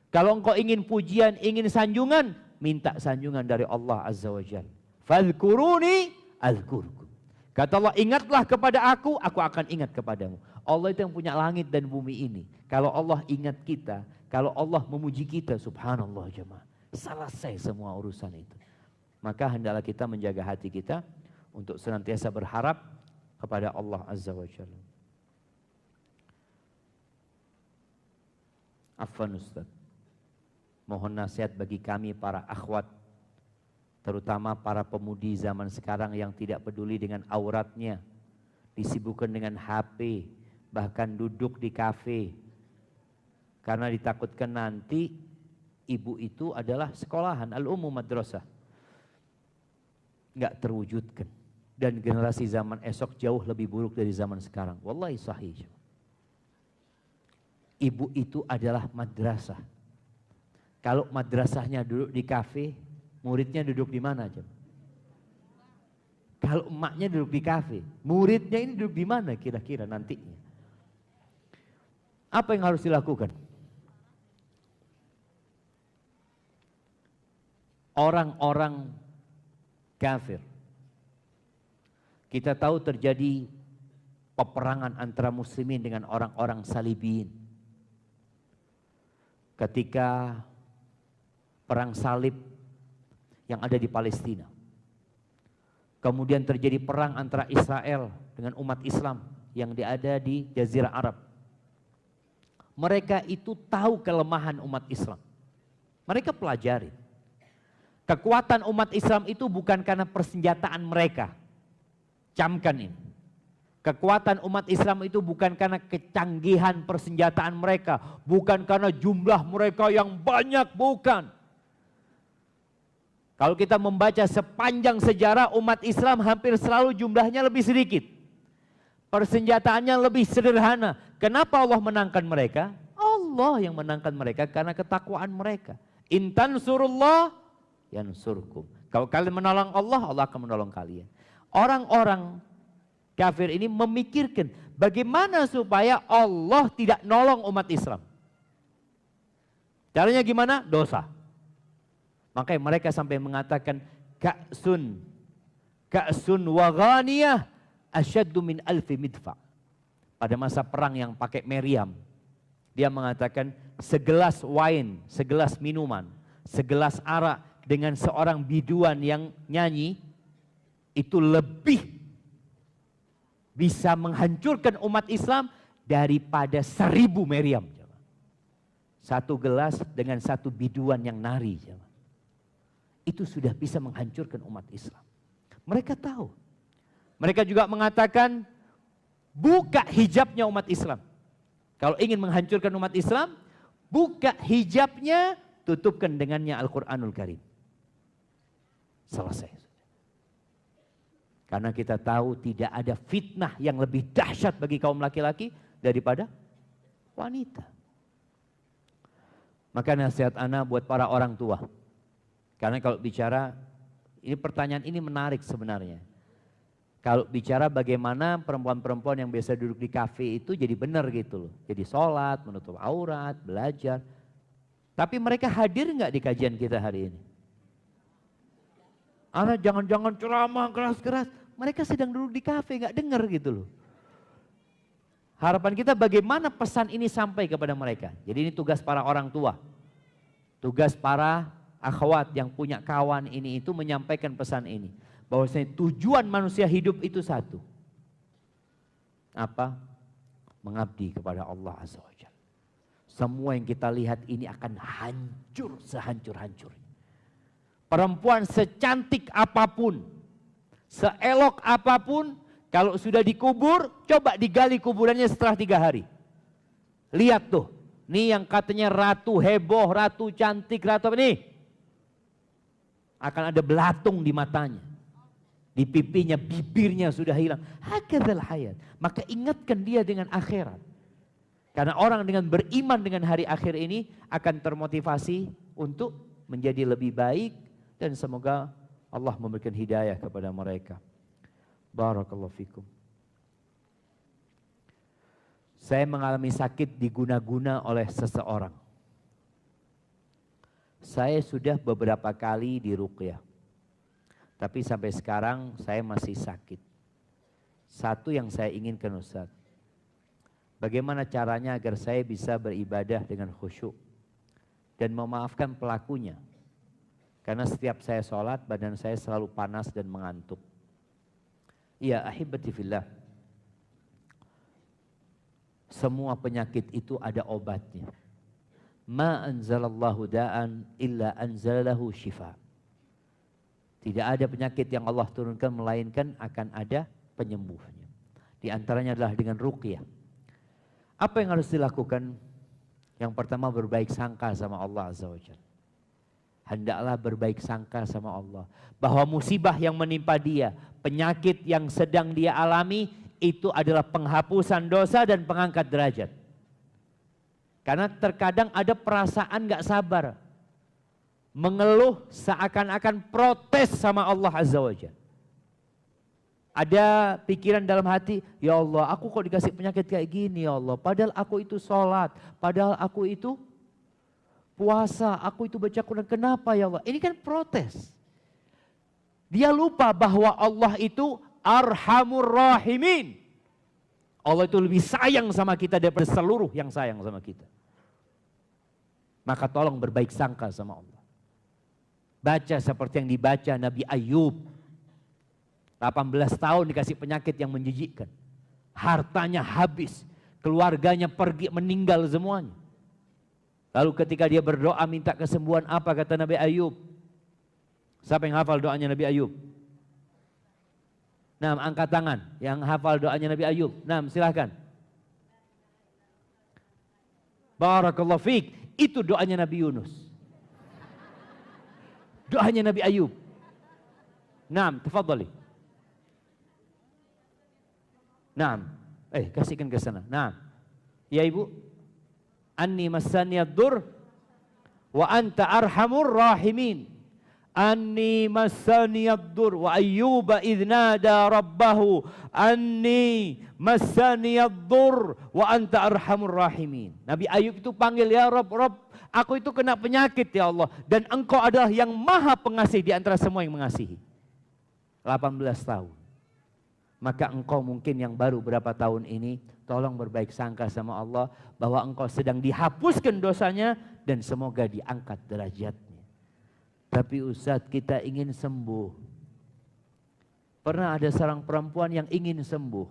Speaker 1: Kalau engkau ingin pujian, ingin sanjungan, minta sanjungan dari Allah Azza wa Jalla. Fadhkuruni azkurkum. Kata Allah, ingatlah kepada aku akan ingat kepadamu. Allah itu yang punya langit dan bumi ini. Kalau Allah ingat kita, kalau Allah memuji kita, subhanallah jemaah, selesai semua urusan itu. Maka hendaklah kita menjaga hati kita untuk senantiasa berharap kepada Allah Azza wa Jalla. Afwan Ustaz, mohon nasihat bagi kami para akhwat, terutama para pemudi zaman sekarang yang tidak peduli dengan auratnya, disibukkan dengan HP, bahkan duduk di kafe, karena ditakutkan nanti ibu itu adalah sekolahan, al-umum madrasah. Enggak terwujudkan. Dan generasi zaman esok jauh lebih buruk dari zaman sekarang. Wallahi sahih. Ibu itu adalah madrasah. Kalau madrasahnya duduk di kafe, muridnya duduk di mana aja? Kalau emaknya duduk di kafe, muridnya ini duduk di mana kira-kira nantinya? Apa yang harus dilakukan? orang-orang kafir. Kita tahu terjadi peperangan antara muslimin dengan orang-orang salibiyin. Ketika perang salib yang ada di Palestina. Kemudian terjadi perang antara Israel dengan umat Islam yang ada di Jazirah Arab. Mereka itu tahu kelemahan umat Islam. Mereka pelajari. Kekuatan umat Islam itu bukan karena persenjataan mereka. Camkan ini. Kekuatan umat Islam itu bukan karena kecanggihan persenjataan mereka. Bukan karena jumlah mereka yang banyak, bukan. Kalau kita membaca sepanjang sejarah umat Islam hampir selalu jumlahnya lebih sedikit. Persenjataannya lebih sederhana. Kenapa Allah menangkan mereka? Allah yang menangkan mereka karena ketakwaan mereka. In tansurullah yansurkum. Kalau kalian menolong Allah, Allah akan menolong kalian. Orang-orang kafir ini memikirkan bagaimana supaya Allah tidak nolong umat Islam. Caranya gimana? Dosa. Makanya mereka sampai mengatakan ka'sun wa ghaniyah asyaddu min alfi midfa. Pada masa perang yang pakai meriam, dia mengatakan segelas wine, segelas minuman, segelas arak dengan seorang biduan yang nyanyi itu lebih bisa menghancurkan umat Islam daripada 1000 meriam. Satu gelas dengan satu biduan yang nari. Itu sudah bisa menghancurkan umat Islam. Mereka tahu. Mereka juga mengatakan buka hijabnya umat Islam. Kalau ingin menghancurkan umat Islam, buka hijabnya, tutupkan dengannya Al-Quranul Karim. Selesai. Karena kita tahu tidak ada fitnah yang lebih dahsyat bagi kaum laki-laki daripada wanita. Maka nasihat ana buat para orang tua. Karena kalau bicara, ini pertanyaan ini menarik sebenarnya. Kalau bicara bagaimana perempuan-perempuan yang biasa duduk di kafe itu jadi benar gitu loh. Jadi sholat, menutup aurat, belajar. Tapi mereka hadir nggak di kajian kita hari ini? Anak jangan-jangan ceramah keras-keras. Mereka sedang duduk di kafe, nggak dengar gitu loh. Harapan kita bagaimana pesan ini sampai kepada mereka. Jadi ini tugas para orang tua. Tugas para akhwat yang punya kawan ini itu menyampaikan pesan ini. Bahwasanya tujuan manusia hidup itu satu. Apa? Mengabdi kepada Allah Azza wa Jalla. Semua yang kita lihat ini akan hancur sehancur-hancurnya. Perempuan secantik apapun, seelok apapun, kalau sudah dikubur, coba digali kuburannya setelah 3 hari. Lihat tuh, nih yang katanya ratu heboh, ratu cantik, ratu apa nih? Akan ada belatung di matanya. Di pipinya, bibirnya sudah hilang. Hakadzal hayat. Maka ingatkan dia dengan akhirat. Karena orang dengan beriman dengan hari akhir ini akan termotivasi untuk menjadi lebih baik. Dan semoga Allah memberikan hidayah kepada mereka. Barakallahu fikum. Saya mengalami sakit diguna-guna oleh seseorang. Saya sudah beberapa kali diruqyah. Tapi sampai sekarang saya masih sakit. Satu yang saya inginkan Ustaz. Bagaimana caranya agar saya bisa beribadah dengan khusyuk. Dan memaafkan pelakunya. Karena setiap saya sholat badan saya selalu panas dan mengantuk. Iya ahibati fillah. Semua penyakit itu ada obatnya. Ma anzalallahu da'an illa anzalahu syifa. Tidak ada penyakit yang Allah turunkan melainkan akan ada penyembuhnya. Di antaranya adalah dengan ruqyah. Apa yang harus dilakukan? Yang pertama berbaik sangka sama Allah Azza wa Jalla. Hendaklah berbaik sangka sama Allah. Bahwa musibah yang menimpa dia, penyakit yang sedang dia alami, itu adalah penghapusan dosa dan pengangkat derajat. Karena terkadang ada perasaan gak sabar. Mengeluh seakan-akan protes sama Allah Azza wa Jalla. Ada pikiran dalam hati, ya Allah aku kok dikasih penyakit kayak gini ya Allah. Padahal aku itu sholat, padahal aku itu puasa, aku itu baca Quran. Kenapa ya Allah? Ini kan protes. Dia lupa bahwa Allah itu Arhamur Rahimin. Allah itu lebih sayang sama kita daripada seluruh yang sayang sama kita. Maka tolong berbaik sangka sama Allah. Baca seperti yang dibaca Nabi Ayub. 18 tahun dikasih penyakit yang menjijikkan. Hartanya habis. Keluarganya pergi meninggal semuanya. Lalu ketika dia berdoa minta kesembuhan, apa kata Nabi Ayub? Siapa yang hafal doanya Nabi Ayub? Nah, angkat tangan yang hafal doanya Nabi Ayub. Nah, silahkan. Barakallahu fiik. Itu doanya Nabi Yunus. Doanya Nabi Ayub. Naam, tafadhali. Naam. Kasihkan ke sana. Naam. Ya Ibu. Anni massaniyad dur wa anta arhamur rahimin. Anni massaniyad dur wa ayyuba idh nada rabbahu anni massaniyad dur wa anta arhamur rahimin. Nabi Ayub itu panggil, ya Rabb, aku itu kena penyakit ya Allah, dan Engkau adalah yang maha pengasih di antara semua yang mengasihi. 18 tahun. Maka engkau mungkin yang baru berapa tahun ini, tolong berbaik sangka sama Allah bahwa engkau sedang dihapuskan dosanya dan semoga diangkat derajatnya. Tapi Ustadz, kita ingin sembuh. Pernah ada seorang perempuan yang ingin sembuh.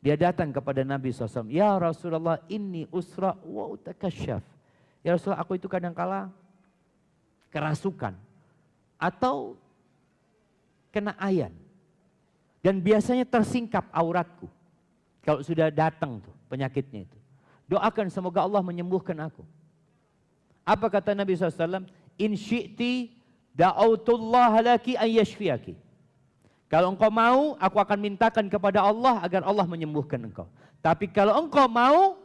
Speaker 1: Dia datang kepada Nabi SAW. Ya Rasulullah, inni usra wa utakasyaf. Ya Rasulullah, aku itu kadangkala kerasukan. Atau kena ayan. Dan biasanya tersingkap auratku. Kalau sudah datang tuh penyakitnya itu. Doakan semoga Allah menyembuhkan aku. Apa kata Nabi SAW? In syi'ti da'autullah laki an yashfiyaki. Kalau engkau mau, aku akan mintakan kepada Allah agar Allah menyembuhkan engkau. Tapi kalau engkau mau,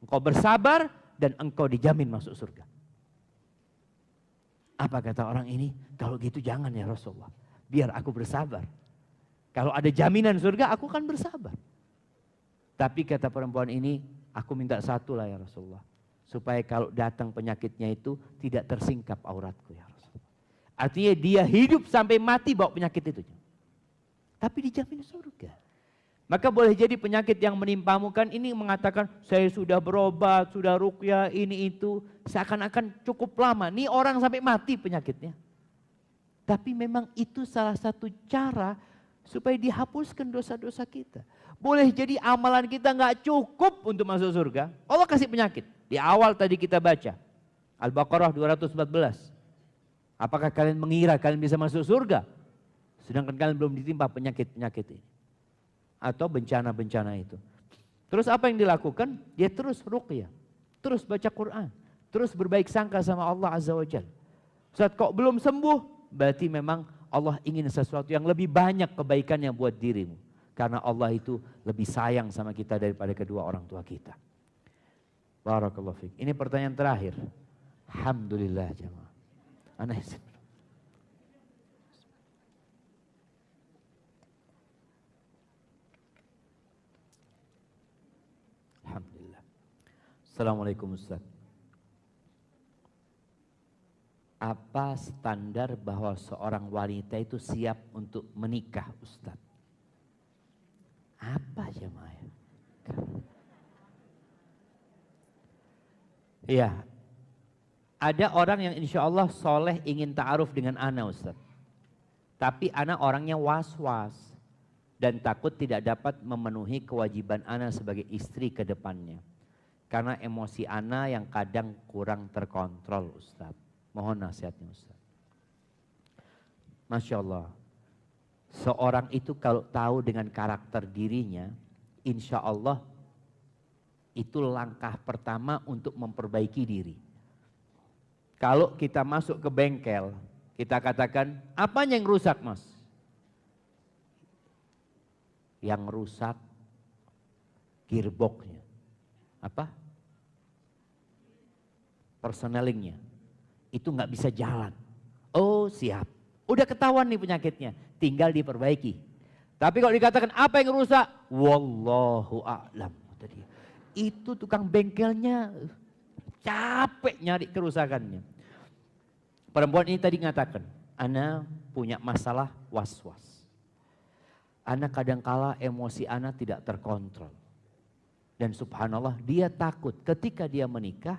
Speaker 1: engkau bersabar dan engkau dijamin masuk surga. Apa kata orang ini? Kalau gitu jangan ya Rasulullah. Biar aku bersabar. Kalau ada jaminan surga, aku akan bersabar. Tapi kata perempuan ini, aku minta satu lah ya Rasulullah. Supaya kalau datang penyakitnya itu tidak tersingkap auratku ya Rasulullah. Artinya dia hidup sampai mati bawa penyakit itu. Tapi dijamin surga. Maka boleh jadi penyakit yang menimpamu kan ini mengatakan saya sudah berobat, sudah ruqyah, ini itu. Seakan-akan cukup lama. Nih orang sampai mati penyakitnya. Tapi memang itu salah satu cara supaya dihapuskan dosa-dosa kita. Boleh jadi amalan kita nggak cukup untuk masuk surga. Allah kasih penyakit. Di awal tadi kita baca. Al-Baqarah 214. Apakah kalian mengira kalian bisa masuk surga? Sedangkan kalian belum ditimpa penyakit-penyakit ini. Atau bencana-bencana itu. Terus apa yang dilakukan? Dia terus ruqyah. Terus baca Quran. Terus berbaik sangka sama Allah Azza wa Jalla. Saat kok belum sembuh, berarti memang Allah ingin sesuatu yang lebih banyak kebaikannya buat dirimu. Karena Allah itu lebih sayang sama kita daripada kedua orang tua kita. Barakallahu fiik. Ini pertanyaan terakhir. Alhamdulillah jemaah. Alhamdulillah. Assalamualaikum Ustaz. Apa standar bahwa seorang wanita itu siap untuk menikah Ustaz? Apa jemaah? Iya, ada orang yang insya Allah soleh ingin ta'aruf dengan ana Ustaz. Tapi ana orangnya was-was dan takut tidak dapat memenuhi kewajiban ana sebagai istri ke depannya. Karena emosi ana yang kadang kurang terkontrol Ustaz. Mohon nasihatnya Ustaz. Masya Allah, seorang itu kalau tahu dengan karakter dirinya, insya Allah itu langkah pertama untuk memperbaiki diri. Kalau kita masuk ke bengkel, kita katakan, apanya yang rusak mas? Yang rusak gearboxnya. Apa? Personnelingnya. Itu nggak bisa jalan. Oh siap. Udah ketahuan nih penyakitnya. Tinggal diperbaiki. Tapi kalau dikatakan apa yang rusak? Wallahu a'lam. Itu tukang bengkelnya capek nyari kerusakannya. Perempuan ini tadi mengatakan, ana punya masalah was-was. Ana kadangkala emosi ana tidak terkontrol. Dan subhanallah dia takut ketika dia menikah,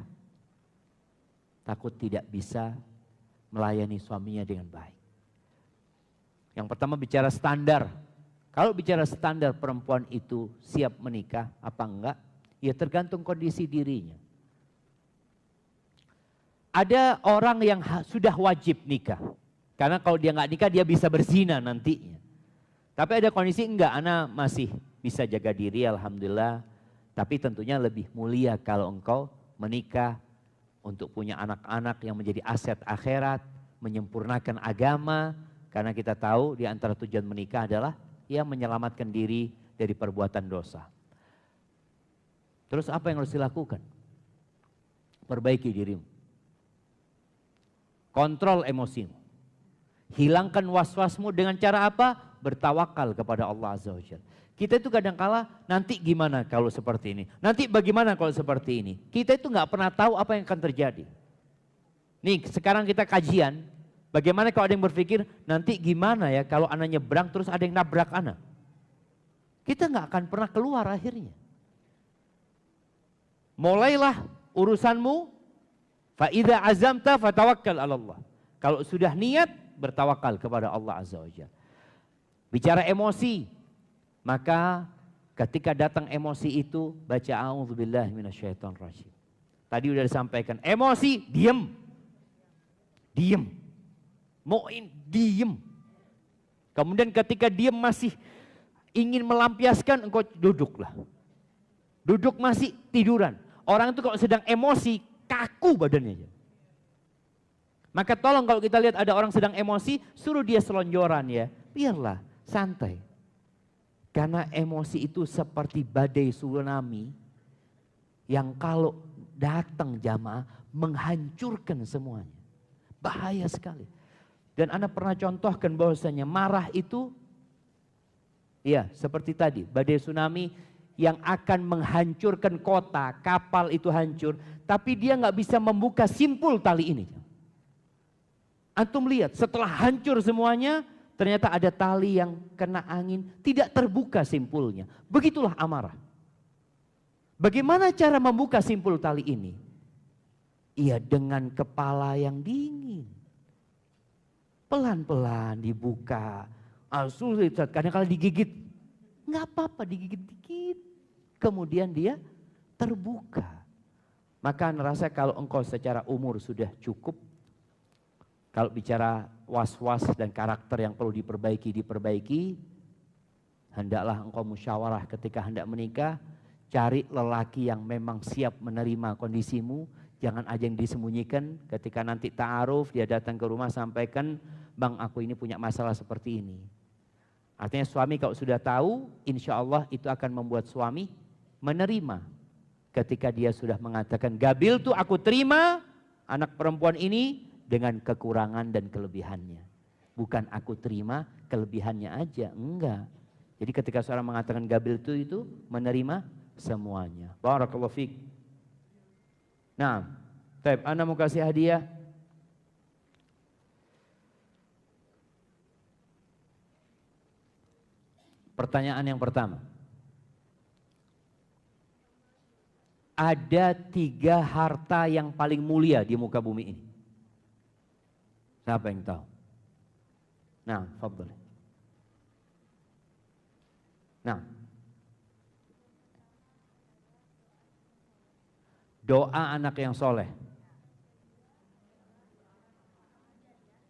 Speaker 1: takut tidak bisa melayani suaminya dengan baik. Yang pertama bicara standar. Kalau bicara standar perempuan itu siap menikah apa enggak, ya tergantung kondisi dirinya. Ada orang yang sudah wajib nikah. Karena kalau dia enggak nikah dia bisa berzina nantinya. Tapi ada kondisi enggak, ana masih bisa jaga diri alhamdulillah. Tapi tentunya lebih mulia kalau engkau menikah untuk punya anak-anak yang menjadi aset akhirat, menyempurnakan agama. Karena kita tahu di antara tujuan menikah adalah yang menyelamatkan diri dari perbuatan dosa. Terus apa yang harus dilakukan? Perbaiki dirimu. Kontrol emosimu. Hilangkan was-wasmu dengan cara apa? Bertawakal kepada Allah Azza wa Jalla. Kita itu kadang-kala nanti gimana kalau seperti ini? Nanti bagaimana kalau seperti ini? Kita itu nggak pernah tahu apa yang akan terjadi. Nih sekarang kita kajian. Bagaimana kalau ada yang berpikir, nanti gimana ya kalau anak nyebrang terus ada yang nabrak anak? Kita nggak akan pernah keluar akhirnya. Mulailah urusanmu, fa'idha azamta fatawakkal ala Allah. Kalau sudah niat, bertawakal kepada Allah Azza wa Jalla. Bicara emosi, maka ketika datang emosi itu, baca a'udzubillahi minasyaitonirrajim. Tadi udah disampaikan, emosi, diem. Diem. Mu'in, diem. Kemudian ketika diem masih ingin melampiaskan, engkau duduklah. Duduk masih tiduran. Orang itu kalau sedang emosi, kaku badannya. Maka tolong kalau kita lihat ada orang sedang emosi, suruh dia selonjoran ya. Biarlah, santai. Karena emosi itu seperti badai tsunami yang kalau datang jamaah menghancurkan semuanya. Bahaya sekali. Dan Anda pernah contohkan bahwasanya marah itu, ya seperti tadi, badai tsunami yang akan menghancurkan kota, kapal itu hancur, tapi dia nggak bisa membuka simpul tali ini. Antum lihat, setelah hancur semuanya, ternyata ada tali yang kena angin, tidak terbuka simpulnya. Begitulah amarah. Bagaimana cara membuka simpul tali ini? Iya, dengan kepala yang dingin. Pelan-pelan dibuka. Sulit, kadang-kadang digigit. Nggak apa-apa, digigit dikit. Kemudian dia terbuka. Maka ngerasa kalau engkau secara umur sudah cukup. Kalau bicara was-was dan karakter yang perlu diperbaiki. Hendaklah engkau musyawarah ketika hendak menikah. Cari lelaki yang memang siap menerima kondisimu. Jangan aja yang disembunyikan. Ketika nanti ta'aruf dia datang ke rumah sampaikan, bang aku ini punya masalah seperti ini. Artinya suami kalau sudah tahu, insya Allah itu akan membuat suami menerima. Ketika dia sudah mengatakan, Gabil tuh aku terima anak perempuan ini dengan kekurangan dan kelebihannya. Bukan aku terima kelebihannya aja, enggak. Jadi ketika seorang mengatakan Gabil itu menerima semuanya. Barakallahu fiik. Nah, Taib, Anda mau kasih hadiah? Pertanyaan yang pertama. Ada 3 harta yang paling mulia di muka bumi ini. Siapa yang tahu? Nah, fadhal. Nah. Doa anak yang soleh.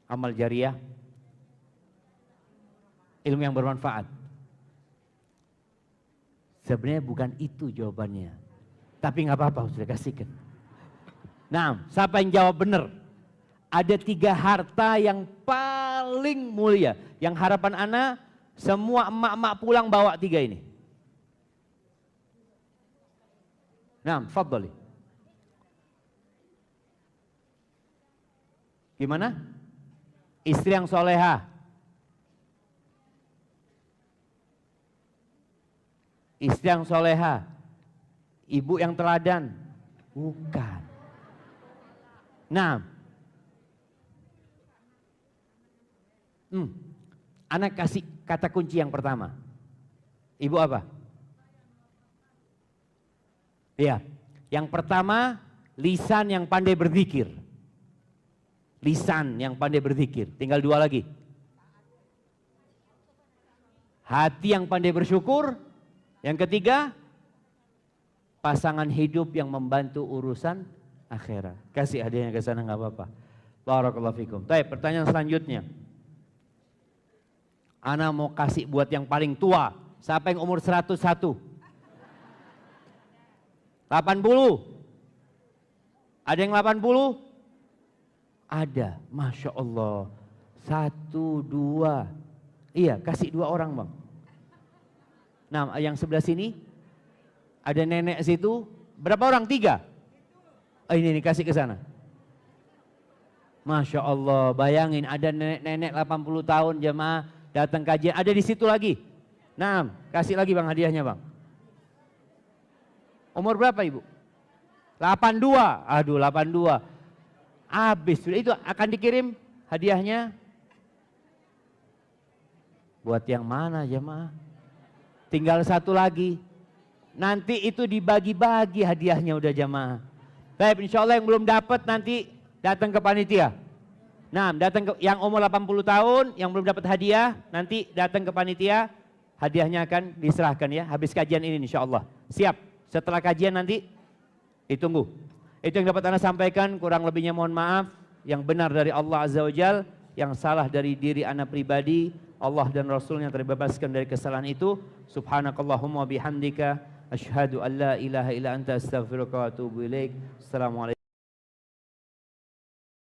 Speaker 1: Amal jariah. Ilmu yang bermanfaat. Sebenarnya bukan itu jawabannya. Tapi nggak apa-apa, sudah kasihkan. Nah, siapa yang jawab benar? Ada 3 harta yang paling mulia. Yang harapan ana, semua emak-emak pulang bawa 3 ini. Nah, fadhali. Gimana? Istri yang soleha. Istri yang soleha. Ibu yang teladan. Bukan.
Speaker 2: Nah. Anak kasih kata kunci yang pertama. Ibu apa? Iya. Yang pertama, lisan yang pandai berzikir. Lisan yang pandai berzikir. Tinggal 2 lagi. Hati yang pandai bersyukur. Yang ketiga, pasangan hidup yang membantu urusan akhirat. Kasih hadiahnya ke sana nggak apa-apa. Barakallahu fikum. Baik, pertanyaan selanjutnya. Ana mau kasih buat yang paling tua. Siapa yang umur 101? 80? Ada yang 80? Ada, Masya Allah. 1, 2. Iya, kasih 2 orang bang. Nah, yang sebelah sini. Ada nenek situ. Berapa orang? 3? Oh, ini kasih ke sana. Masya Allah, bayangin ada nenek-nenek 80 tahun jemaah datang kajian. Ada di situ lagi. Nah, kasih lagi bang hadiahnya bang. Umur berapa ibu? 82. Aduh 82. Habis. Itu akan dikirim hadiahnya. Buat yang mana jemaah? Tinggal 1 lagi. Nanti itu dibagi-bagi hadiahnya udah jemaah. Baik, insya Allah yang belum dapat nanti datang ke panitia. Nah, datang ke yang umur 80 tahun, yang belum dapat hadiah, nanti datang ke panitia, hadiahnya akan diserahkan ya, habis kajian ini insya Allah. Siap, setelah kajian nanti ditunggu. Itu yang dapat Anda sampaikan, kurang lebihnya mohon maaf. Yang benar dari Allah Azza wa Jal, yang salah dari diri Anda pribadi, Allah dan Rasulnya terbebaskan dari kesalahan itu. Subhanakallahumma bihamdika, asyhadu an la ilaha illa anta astaghfiruka wa atubu ilaik. Assalamualaikum.